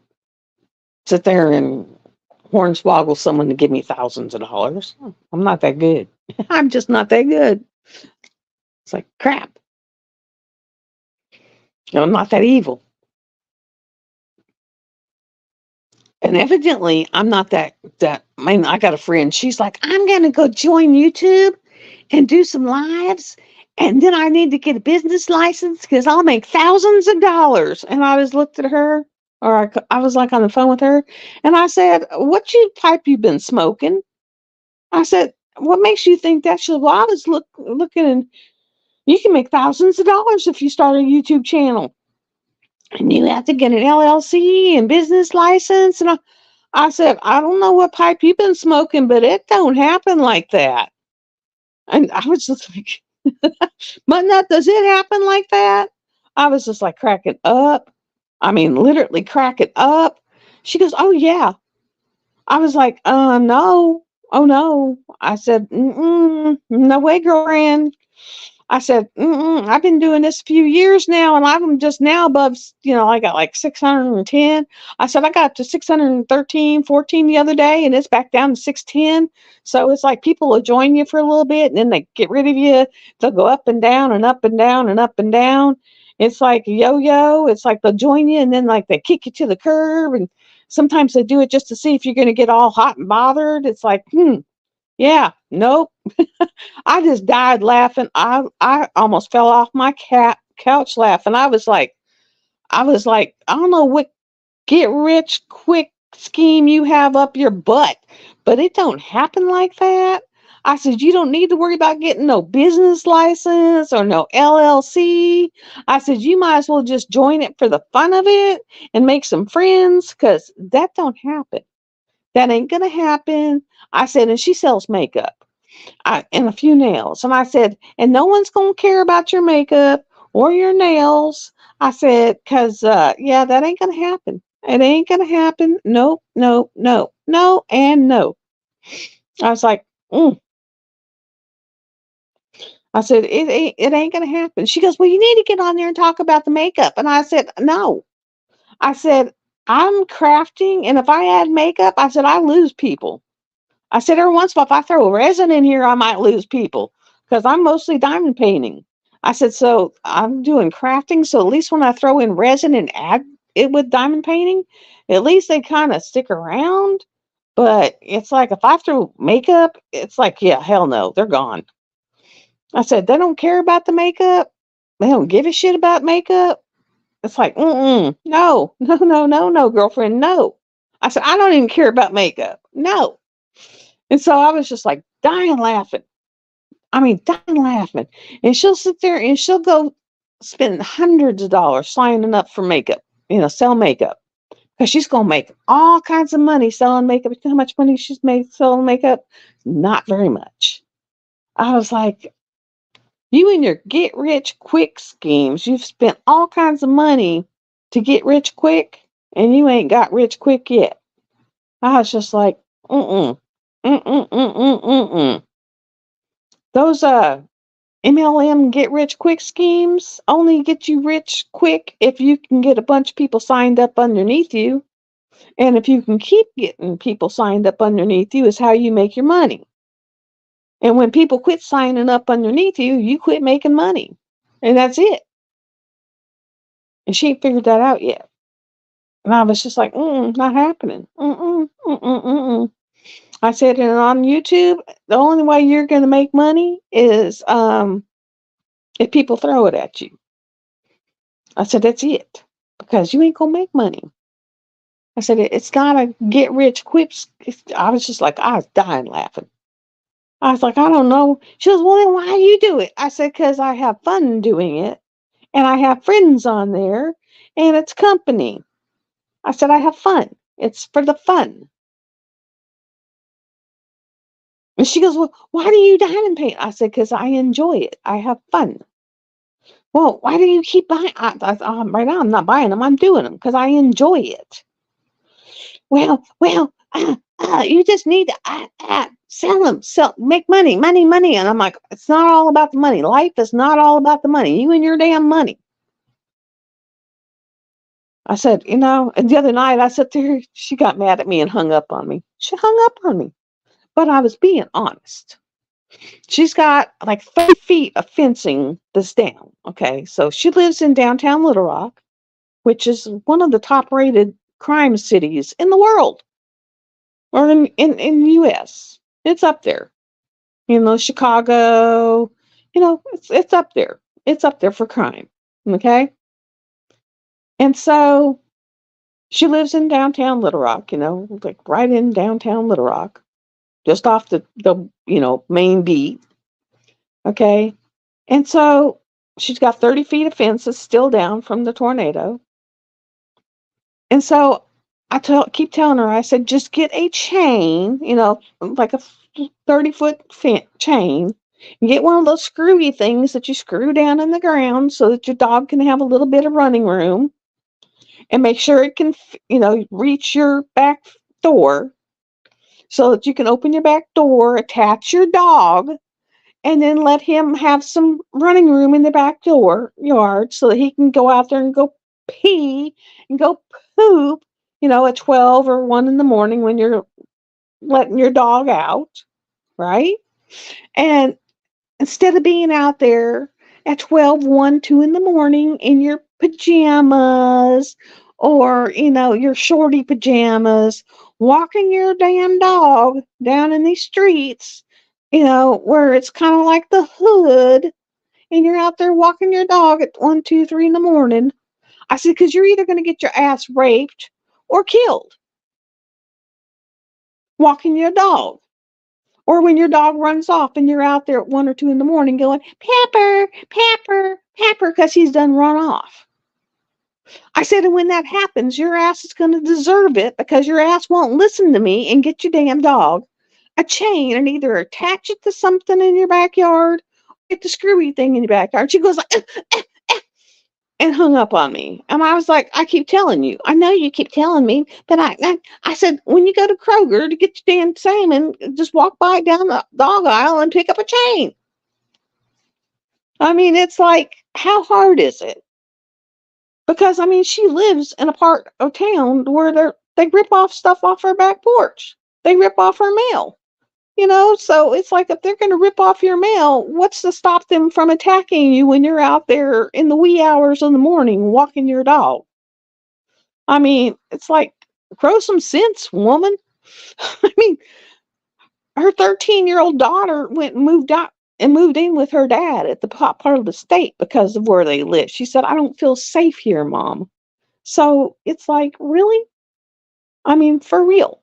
sit there and hornswoggle someone to give me thousands of dollars. I'm not that good. I'm just not that good. It's like crap. I'm not that evil. And evidently, I'm not I mean, I got a friend, she's like, "I'm gonna go join YouTube and do some lives, and then I need to get a business license because 'cause I'll make thousands of dollars." And I just looked at her, or I was, like, on the phone with her, and I said, "What pipe you been smoking?" I said, "What makes you think that?" She said, "Well, I was looking, and you can make thousands of dollars if you start a YouTube channel, and you have to get an LLC and business license." And I said, "I don't know what pipe you've been smoking, but it don't happen like that." And I was just like, "But not does it happen like that?" I was just like cracking up. I mean, literally cracking up. She goes, "Oh yeah." I was like, no. Oh no." I said, "Mm-mm, no way, girlfriend." I said, "Mm-mm, I've been doing this a few years now, and I'm just now above, I got like 610." I said, "I got to 613, 14 the other day, and it's back down to 610. So it's like people will join you for a little bit, and then they get rid of you. They'll go up and down and up and down and up and down. It's like a yo-yo. It's like they'll join you, and then like they kick you to the curb, and sometimes they do it just to see if you're going to get all hot and bothered. It's like, yeah, nope." I just died laughing. I almost fell off my couch laughing. I was like, I don't know what get rich quick scheme you have up your butt, but it don't happen like that. I said, "You don't need to worry about getting no business license or no LLC." I said, "You might as well just join it for the fun of it and make some friends, because that don't happen. That ain't gonna happen." I said, "And she sells makeup, and a few nails." And I said, "And no one's going to care about your makeup or your nails." I said, "Because, yeah, that ain't going to happen. It ain't going to happen. No, no, no, no, and no." I was like, mm. I said, it ain't going to happen." She goes, "Well, you need to get on there and talk about the makeup." And I said, "No." I said, "I'm crafting, and if I add makeup," I said, "I lose people." I said, "Every once in a while, if I throw resin in here, I might lose people because I'm mostly diamond painting." I said, "So I'm doing crafting. So at least when I throw in resin and add it with diamond painting, at least they kind of stick around. But it's like if I throw makeup, it's like, yeah, hell no, they're gone." I said, "They don't care about the makeup. They don't give a shit about makeup." It's like, no, no, no, no, no, girlfriend, no. I said, "I don't even care about makeup. No." And so I was just like dying laughing. I mean, dying laughing. And she'll sit there and she'll go spend hundreds of dollars signing up for makeup, sell makeup. Because she's going to make all kinds of money selling makeup. You know how much money she's made selling makeup? Not very much. I was like, "You and your get rich quick schemes, you've spent all kinds of money to get rich quick, and you ain't got rich quick yet." I was just like, mm-mm, mm-mm, mm-mm, mm-mm. Those MLM get rich quick schemes only get you rich quick if you can get a bunch of people signed up underneath you. And if you can keep getting people signed up underneath you, is how you make your money. And when people quit signing up underneath you, you quit making money. And that's it. And she ain't figured that out yet. And I was just like, not happening. Mm-mm, mm-mm, mm-mm. I said, and on YouTube, the only way you're going to make money is if people throw it at you. I said, "That's it. Because you ain't going to make money." I said, "It's not a get rich quick." I was just like, I was dying laughing. I was like, "I don't know." She goes, "Well, then why do you do it?" I said, "Because I have fun doing it, and I have friends on there, and it's company." I said, "I have fun. It's for the fun." And she goes, "Well, why do you diamond paint?" I said, "Because I enjoy it. I have fun." "Well, why do you keep buying?" Right now, I'm not buying them. I'm doing them because I enjoy it. Well, you just need to sell them, make money, money, money." And I'm like, "It's not all about the money. Life is not all about the money. You and your damn money." I said, and the other night I sat there, she got mad at me and hung up on me. She hung up on me, but I was being honest. She's got like 30 feet of fencing that's down. Okay. So she lives in downtown Little Rock, which is one of the top rated crime cities in the world, or in US. It's up there. Chicago, it's up there. It's up there for crime. Okay? And so she lives in downtown Little Rock, like right in downtown Little Rock, just off the main beat. Okay? And so she's got 30 feet of fences still down from the tornado. And so keep telling her, I said, just get a chain, like a 30-foot chain, and get one of those screwy things that you screw down in the ground so that your dog can have a little bit of running room, and make sure it can, reach your back door so that you can open your back door, attach your dog, and then let him have some running room in the back yard so that he can go out there and go pee and go poop, at 12 or 1 in the morning when you're letting your dog out, right? And instead of being out there at 12, 1, 2 in the morning in your pajamas or, your shorty pajamas, walking your damn dog down in these streets, where it's kind of like the hood, and you're out there walking your dog at 1, 2, 3 in the morning. I said, because you're either going to get your ass raped or killed walking your dog. Or when your dog runs off and you're out there at 1 or 2 in the morning going, Pepper, Pepper, Pepper, because he's done run off. I said, and when that happens, your ass is going to deserve it because your ass won't listen to me and get your damn dog a chain and either attach it to something in your backyard or get the screwy thing in your backyard. She goes like, and hung up on me. And I was like, I keep telling you. I know you keep telling me, but I said, when you go to Kroger to get your damn salmon, just walk by down the dog aisle and pick up a chain. I mean, it's like, how hard is it? Because, I mean, she lives in a part of town where they rip off stuff off her back porch. They rip off her mail. So it's like, if they're going to rip off your mail, what's to stop them from attacking you when you're out there in the wee hours of the morning walking your dog? I mean, it's like, grow some sense, woman. I mean, her 13-year-old daughter went and moved out and moved in with her dad at the top part of the state because of where they live. She said, I don't feel safe here, Mom. So it's like, really? I mean, for real.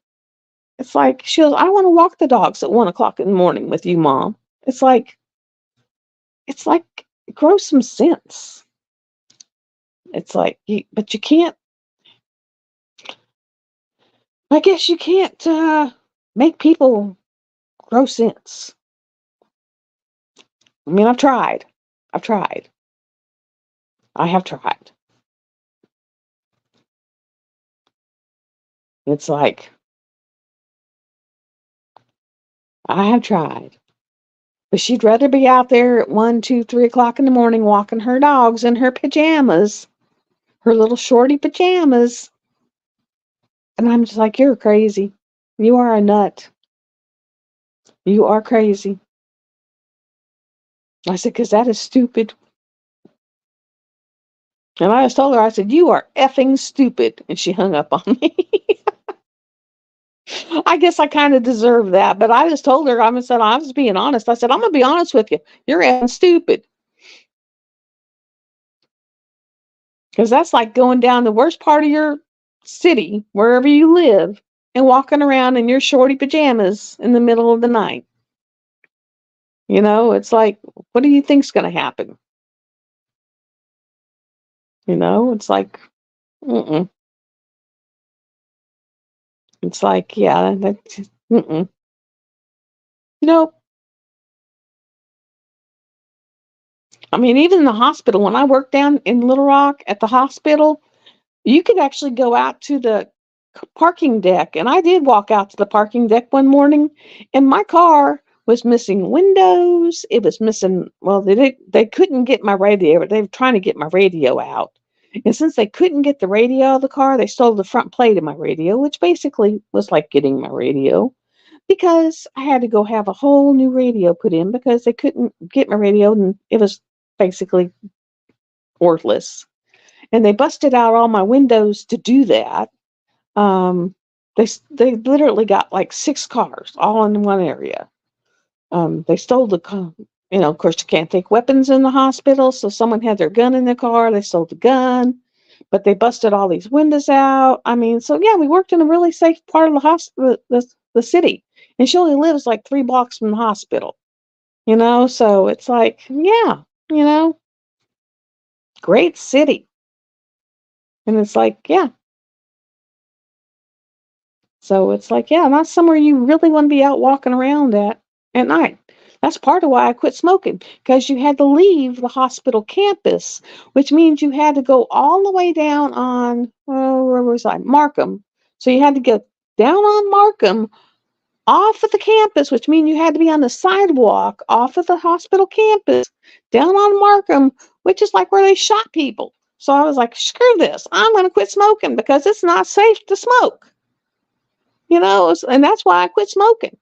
It's like, she goes, I want to walk the dogs at 1 o'clock in the morning with you, Mom. It's like, grow some sense. It's like, but you can't, I guess you can't make people grow sense. I mean, I've tried. I have tried. It's like, I have tried. But she'd rather be out there at 1, 2, 3 o'clock in the morning walking her dogs in her pajamas, her little shorty pajamas. And I'm just like, you're crazy. You are a nut. You are crazy. I said, because that is stupid. And I just told her, I said, you are effing stupid. And she hung up on me. I guess I kind of deserve that. But I just told her, I was being honest. I said, I'm going to be honest with you. You're effing stupid. Because that's like going down the worst part of your city, wherever you live, and walking around in your shorty pajamas in the middle of the night. It's like, what do you think's going to happen? It's like, mm-mm. It's like, yeah, that's, mm-mm. Nope. I mean, even in the hospital, when I worked down in Little Rock at the hospital, you could actually go out to the parking deck. And I did walk out to the parking deck one morning, and my car was missing windows. It was missing, well, they couldn't get my radio. They were trying to get my radio out. And since they couldn't get the radio out of the car, they stole the front plate of my radio, which basically was like getting my radio, because I had to go have a whole new radio put in because they couldn't get my radio and it was basically worthless. And they busted out all my windows to do that. They literally got like 6 cars all in one area. They stole of course you can't take weapons in the hospital, so someone had their gun in the car. They stole the gun, but they busted all these windows out. I mean, so yeah, we worked in a really safe part of the hospital, the city, and she only lives like 3 blocks from the hospital. So it's like, yeah, you know, great city, and it's like, yeah. So it's like, yeah, not somewhere you really want to be out walking around at night. That's part of why I quit smoking, because you had to leave the hospital campus, which means you had to go all the way down on, where was I? Markham. So you had to get down on Markham off of the campus, which means you had to be on the sidewalk off of the hospital campus, down on Markham, which is like where they shot people. So I was like, screw this. I'm going to quit smoking because it's not safe to smoke. And that's why I quit smoking.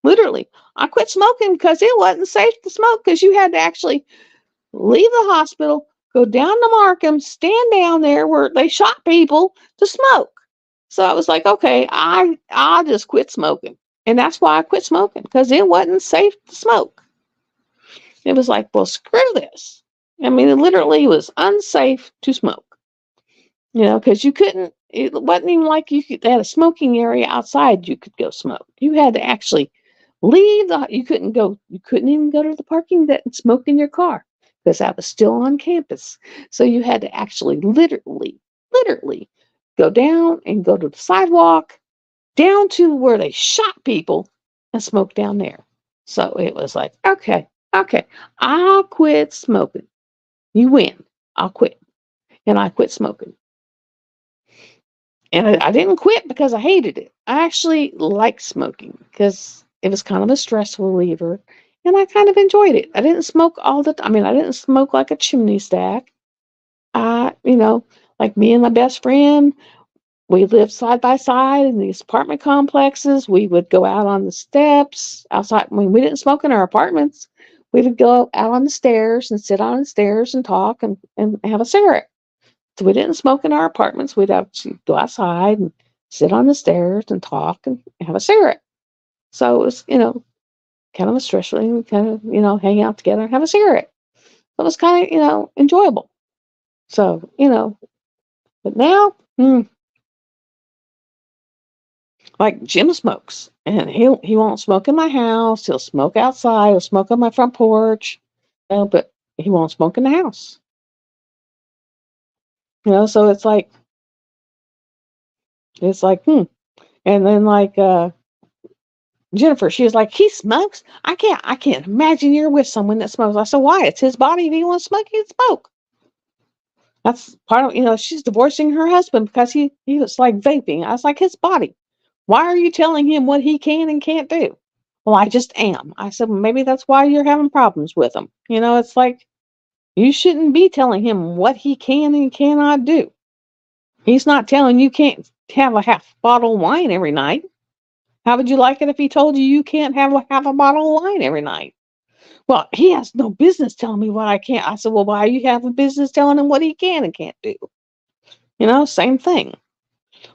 Literally, I quit smoking because it wasn't safe to smoke, because you had to actually leave the hospital, go down to Markham, stand down there where they shot people to smoke. So I was like, okay, I'll just quit smoking. And that's why I quit smoking, because it wasn't safe to smoke. It was like, well, screw this. I mean, it literally was unsafe to smoke. Because you couldn't, it wasn't even like they had a smoking area outside you could go smoke. You had to actually you couldn't even go to the parking deck and smoke in your car, because that was still on campus. So you had to actually literally go down and go to the sidewalk, down to where they shot people, and smoke down there. So it was like, okay, I'll quit smoking. You win. I'll quit. And I quit smoking. And I didn't quit because I hated it. I actually liked smoking because it was kind of a stress reliever, and I kind of enjoyed it. I didn't smoke all the time. I mean, I didn't smoke like a chimney stack. Like me and my best friend, we lived side by side in these apartment complexes. We would go out on the steps outside. I mean, we didn't smoke in our apartments. We would go out on the stairs and sit on the stairs and talk and have a cigarette. So we didn't smoke in our apartments. We'd have to go outside and sit on the stairs and talk and have a cigarette. So it was, kind of a stress relief, kind of, hang out together and have a cigarette. So it was kind of, enjoyable. So, but now, like Jim smokes, and he won't smoke in my house. He'll smoke outside. He'll smoke on my front porch, but he won't smoke in the house. So it's like, And then like Jennifer, she was like, he smokes? I can't imagine you're with someone that smokes. I said, why? It's his body. If he wants to smoke, he can smoke. That's part of, she's divorcing her husband because he was like vaping. I was like, his body. Why are you telling him what he can and can't do? Well, I just am. I said, well, maybe that's why you're having problems with him. It's like, you shouldn't be telling him what he can and cannot do. He's not telling you can't have a half bottle of wine every night. How would you like it if he told you can't have a bottle of wine every night? Well, he has no business telling me what I can't. I said, well, why you have a business telling him what he can and can't do? Same thing.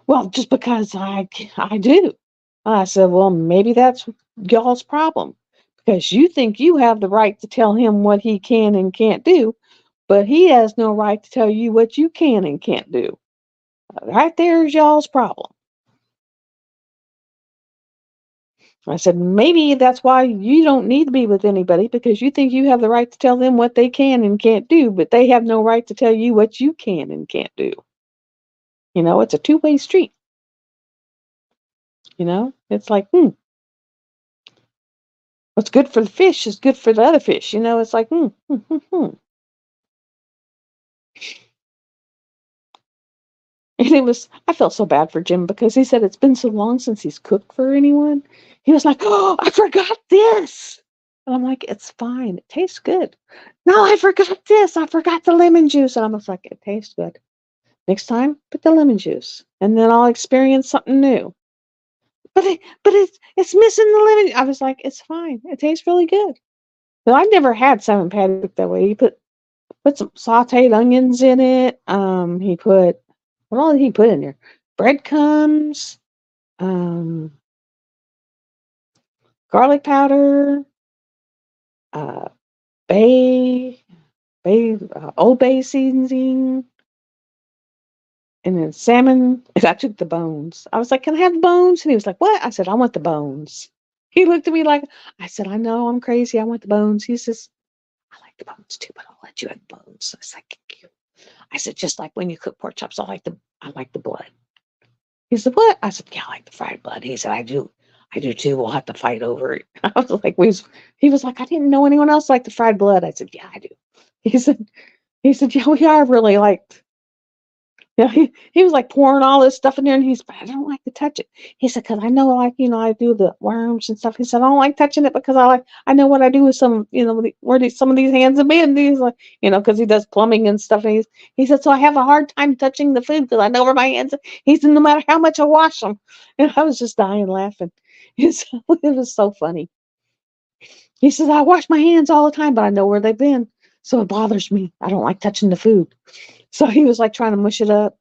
Well, just because I do. I said, well, maybe that's y'all's problem, because you think you have the right to tell him what he can and can't do, but he has no right to tell you what you can and can't do. Right there's y'all's problem. I said, maybe that's why you don't need to be with anybody, because you think you have the right to tell them what they can and can't do, but they have no right to tell you what you can and can't do. It's a two-way street. It's like, what's good for the fish is good for the other fish. It's like, And I felt so bad for Jim, because he said it's been so long since he's cooked for anyone. He was like, oh, I forgot this. And I'm like, it's fine. It tastes good. No, I forgot this. I forgot the lemon juice. And I was like, it tastes good. Next time, put the lemon juice, and then I'll experience something new. But it's missing the lemon. I was like, it's fine. It tastes really good. But I've never had salmon patty cooked that way. He put some sauteed onions in it. He put, what all did he put in there? breadcrumbs, garlic powder, uh, bay, Old Bay seasoning, and then salmon. And I took the bones. I was like, "Can I have the bones?" And he was like, "What?" I said, "I want the bones." He looked at me like, I said, "I know I'm crazy. I want the bones." He says, "I like the bones too, but I'll let you have the bones." I was like, "Thank you." I said, "Just like when you cook pork chops, I like the blood." He said, "What?" I said, "Yeah, I like the fried blood." He said, I do too. We'll have to fight over it." I was like, he was like, "I didn't know anyone else liked the fried blood." I said, "Yeah, I do." He said, "Yeah, we are really like." Yeah, he was like pouring all this stuff in there, and he's, "But I don't like to touch it." He said, "Because I know, like, I do the worms and stuff." He said, "I don't like touching it because I know what I do with some, some of these hands have been." He's like, because he does plumbing and stuff. And he said, "So I have a hard time touching the food because I know where my hands." He said, "No matter how much I wash them," and I was just dying laughing. It was so funny. He says, "I wash my hands all the time, but I know where they've been, so it bothers me. I don't like touching the food." So he was like trying to mush it up.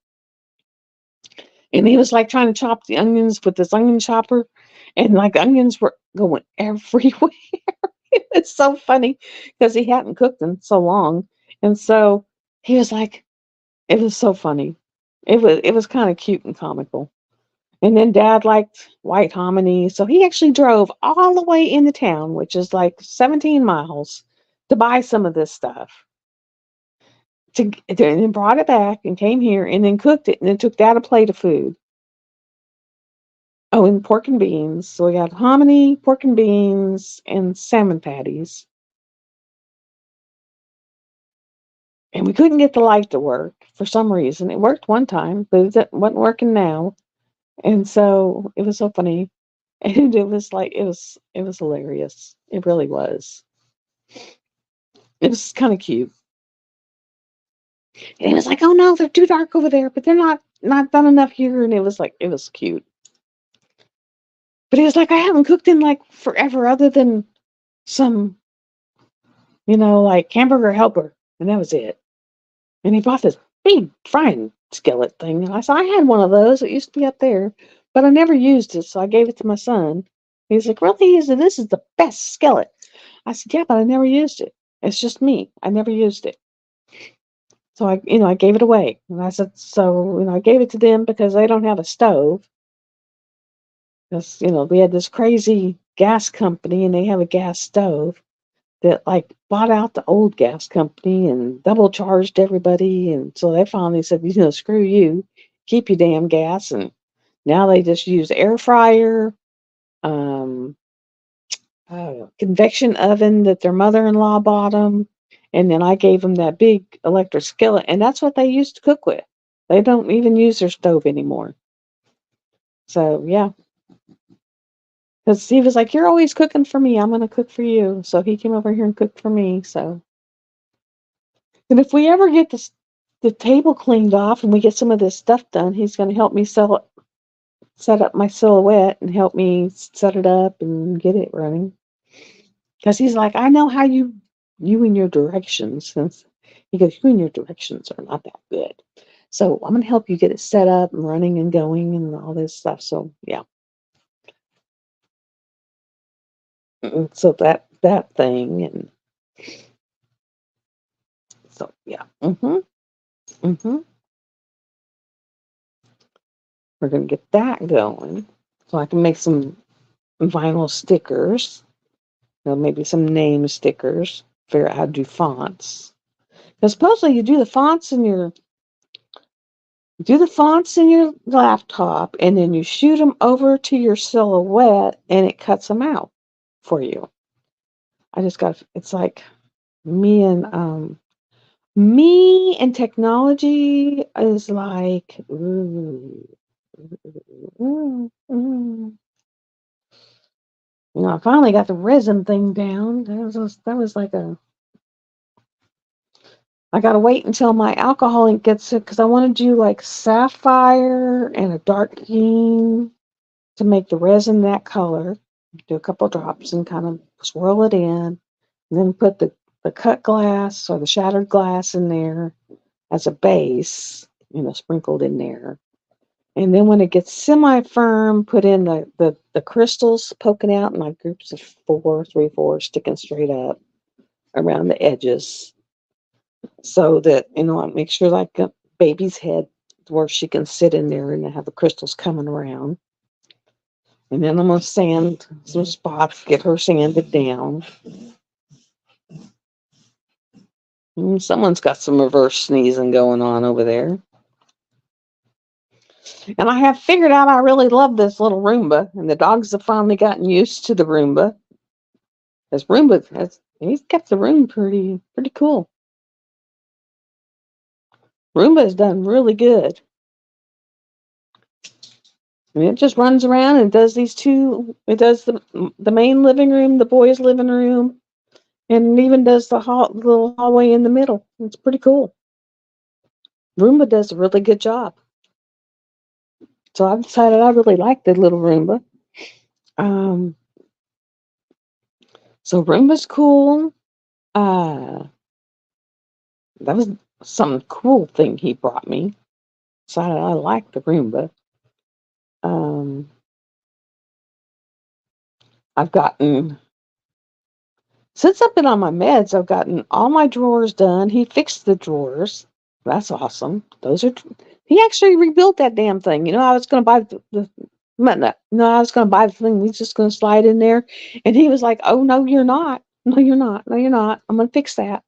And he was like trying to chop the onions with this onion chopper, and like onions were going everywhere. It's so funny because he hadn't cooked in so long. And so he was like, it was so funny. It was kind of cute and comical. And then dad liked white hominy. So he actually drove all the way into town, which is like 17 miles, to buy some of this stuff. And then brought it back and came here and then cooked it and then took dad a plate of food. Oh, and pork and beans. So we got hominy, pork and beans, and salmon patties. And we couldn't get the light to work for some reason. It worked one time, but it wasn't working now. And so it was so funny. And it was like it was hilarious. It really was. It was kind of cute. And it was like, "Oh no, they're too dark over there, but they're not done enough here." And it was cute. But it was like I haven't cooked in like forever, other than some, like hamburger helper, and that was it. And he bought this big frying skillet thing. And I said, "I had one of those. It used to be up there, but I never used it. So I gave it to my son." He's like, "Really?" He said, "This is the best skillet." I said, "Yeah, but I never used it. It's just me. I never used it." So I gave it away. And I said, so, I gave it to them because they don't have a stove. Because, we had this crazy gas company and they have a gas stove that like bought out the old gas company and double charged everybody. And so they finally said, "Screw you, keep your damn gas." And now they just use air fryer, um, convection oven that their mother-in-law bought them. And then I gave them that big electric skillet, and that's what they used to cook with. They don't even use their stove anymore. So yeah, because he was like, "You're always cooking for me. I'm going to cook for you." So he came over here and cooked for me. So. And if we ever get the table cleaned off and we get some of this stuff done, he's going to help me set up my silhouette and help me set it up and get it running. Because he's like, "I know how you and your directions." And he goes, "You and your directions are not that good. So I'm going to help you get it set up and running and going and all this stuff." So yeah. So that thing. And so yeah. We're going to get that going. So I can make some vinyl stickers. Maybe some name stickers. Figure out how to do fonts. Because supposedly do the fonts in your laptop, and then you shoot them over to your silhouette, and it cuts them out for you. I just got. It's like me and technology is like. Ooh, ooh, ooh. I finally got the resin thing down. That was like I gotta wait until my alcohol ink gets it because I want to do like sapphire and a dark green to make the resin that color. Do a couple drops and kind of swirl it in, and then put the cut glass or the shattered glass in there as a base, sprinkled in there. And then when it gets semi-firm, put in the crystals poking out in like groups of 4, 3, 4, sticking straight up around the edges, so that, I make sure like a baby's head where she can sit in there and have the crystals coming around. And then I'm going to sand some spots, get her sanded down. Someone's got some reverse sneezing going on over there. And I have figured out I really love this little Roomba, and the dogs have finally gotten used to the Roomba. This Roomba he's kept the room pretty cool. Roomba has done really good. I mean, it just runs around and does these two. It does the main living room, the boys' living room, and it even does the little hallway in the middle. It's pretty cool. Roomba does a really good job. So I've decided I really like the little Roomba. So Roomba's cool. That was some cool thing he brought me. Decided I like the Roomba. I've gotten, since I've been on my meds, I've gotten all my drawers done. He fixed the drawers. That's awesome. He actually rebuilt that damn thing. I was going to buy I was going to buy the thing. He's just going to slide in there. And he was like, oh, no, you're not. No, you're not. No, you're not. I'm going to fix that.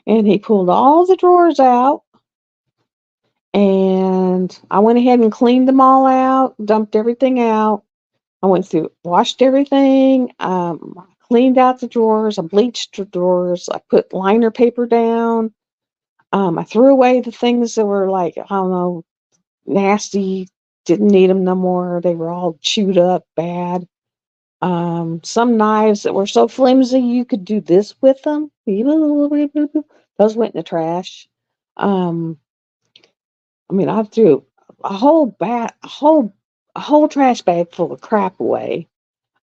And he pulled all the drawers out. And I went ahead and cleaned them all out, dumped everything out. I went through, washed everything, cleaned out the drawers, I bleached the drawers, I put liner paper down. I threw away the things that were like, I don't know, nasty, didn't need them no more. They were all chewed up, bad. Some knives that were so flimsy you could do this with them. Those went in the trash. I threw a whole trash bag full of crap away.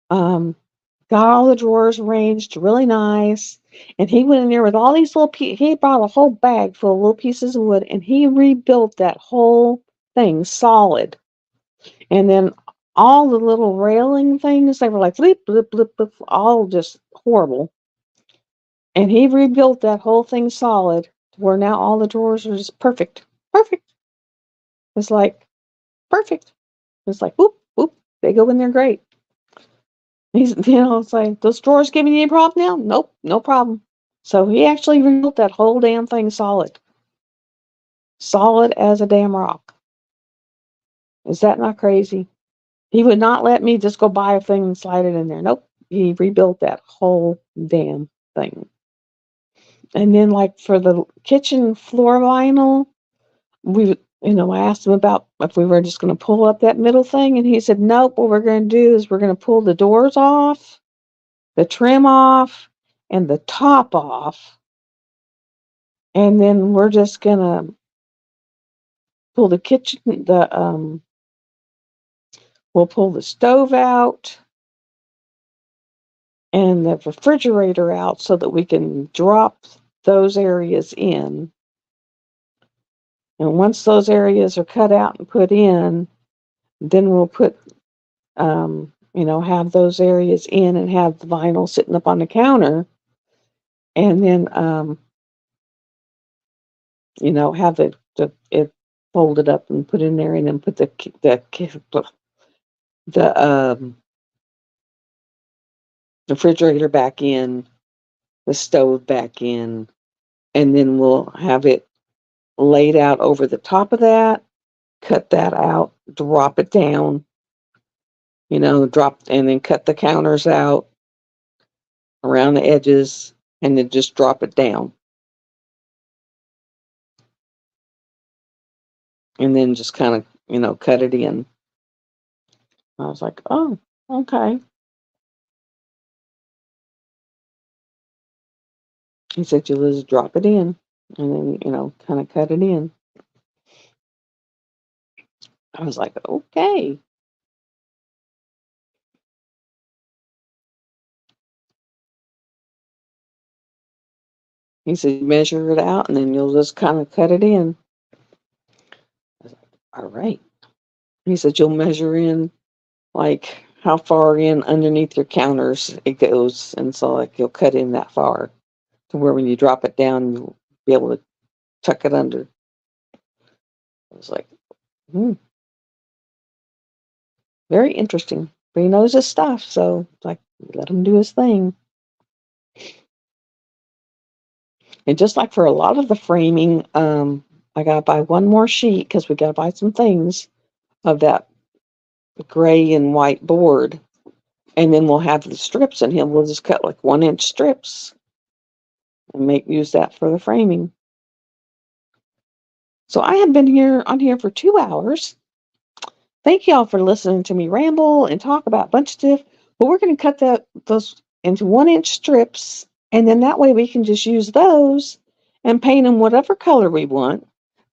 Got all the drawers arranged really nice, and he went in there with all these he brought a whole bag full of little pieces of wood, and he rebuilt that whole thing solid. And then all the little railing things, they were like blip, blip, blip, blip, all just horrible. And he rebuilt that whole thing solid, where now all the drawers are just perfect. Perfect. It's like perfect. It's like whoop, whoop, they go in there great. He's, it's like, those drawers giving you any problem now? Nope, no problem. So he actually rebuilt that whole damn thing solid. Solid as a damn rock. Is that not crazy? He would not let me just go buy a thing and slide it in there. Nope. He rebuilt that whole damn thing. And then, like, for the kitchen floor vinyl, I asked him about if we were just going to pull up that middle thing, and he said, nope, what we're going to do is we're going to pull the doors off, the trim off, and the top off, and then we're just going to pull we'll pull the stove out and the refrigerator out so that we can drop those areas in. And once those areas are cut out and put in, then we'll put, have those areas in and have the vinyl sitting up on the counter. And then, have it folded up and put in there, and then put the refrigerator back in, the stove back in, and then we'll have it laid out over the top of that, cut that out, drop it down, and then cut the counters out around the edges, and then just drop it down. And then just kind of, cut it in. I was like, oh, okay. He said, you just drop it in, and then, kind of cut it in. I was like, okay. He said, measure it out, and then you'll just kind of cut it in. I was like, all right. He said you'll measure in like how far in underneath your counters it goes, and so like you'll cut in that far to where when you drop it down, you'll be able to tuck it under. I was like, very interesting. But he knows his stuff, so like let him do his thing. And just like for a lot of the framing, I gotta buy one more sheet because we gotta buy some things of that gray and white board, and then we'll have the strips in him. We'll just cut like 1-inch strips and use that for the framing. So I have been on here for 2 hours. Thank y'all for listening to me ramble and talk about a bunch of stuff. But we're going to cut those into 1-inch strips, and then that way we can just use those and paint them whatever color we want,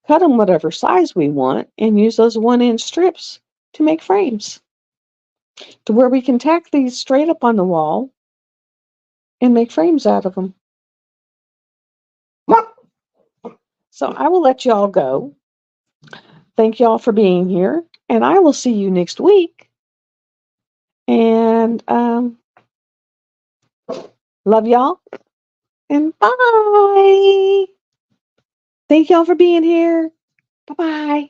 cut them whatever size we want, and use those 1-inch strips to make frames to where we can tack these straight up on the wall and make frames out of them. So I will let y'all go. Thank y'all for being here, and I will see you next week. And love y'all, and bye. Thank y'all for being here. Bye-bye.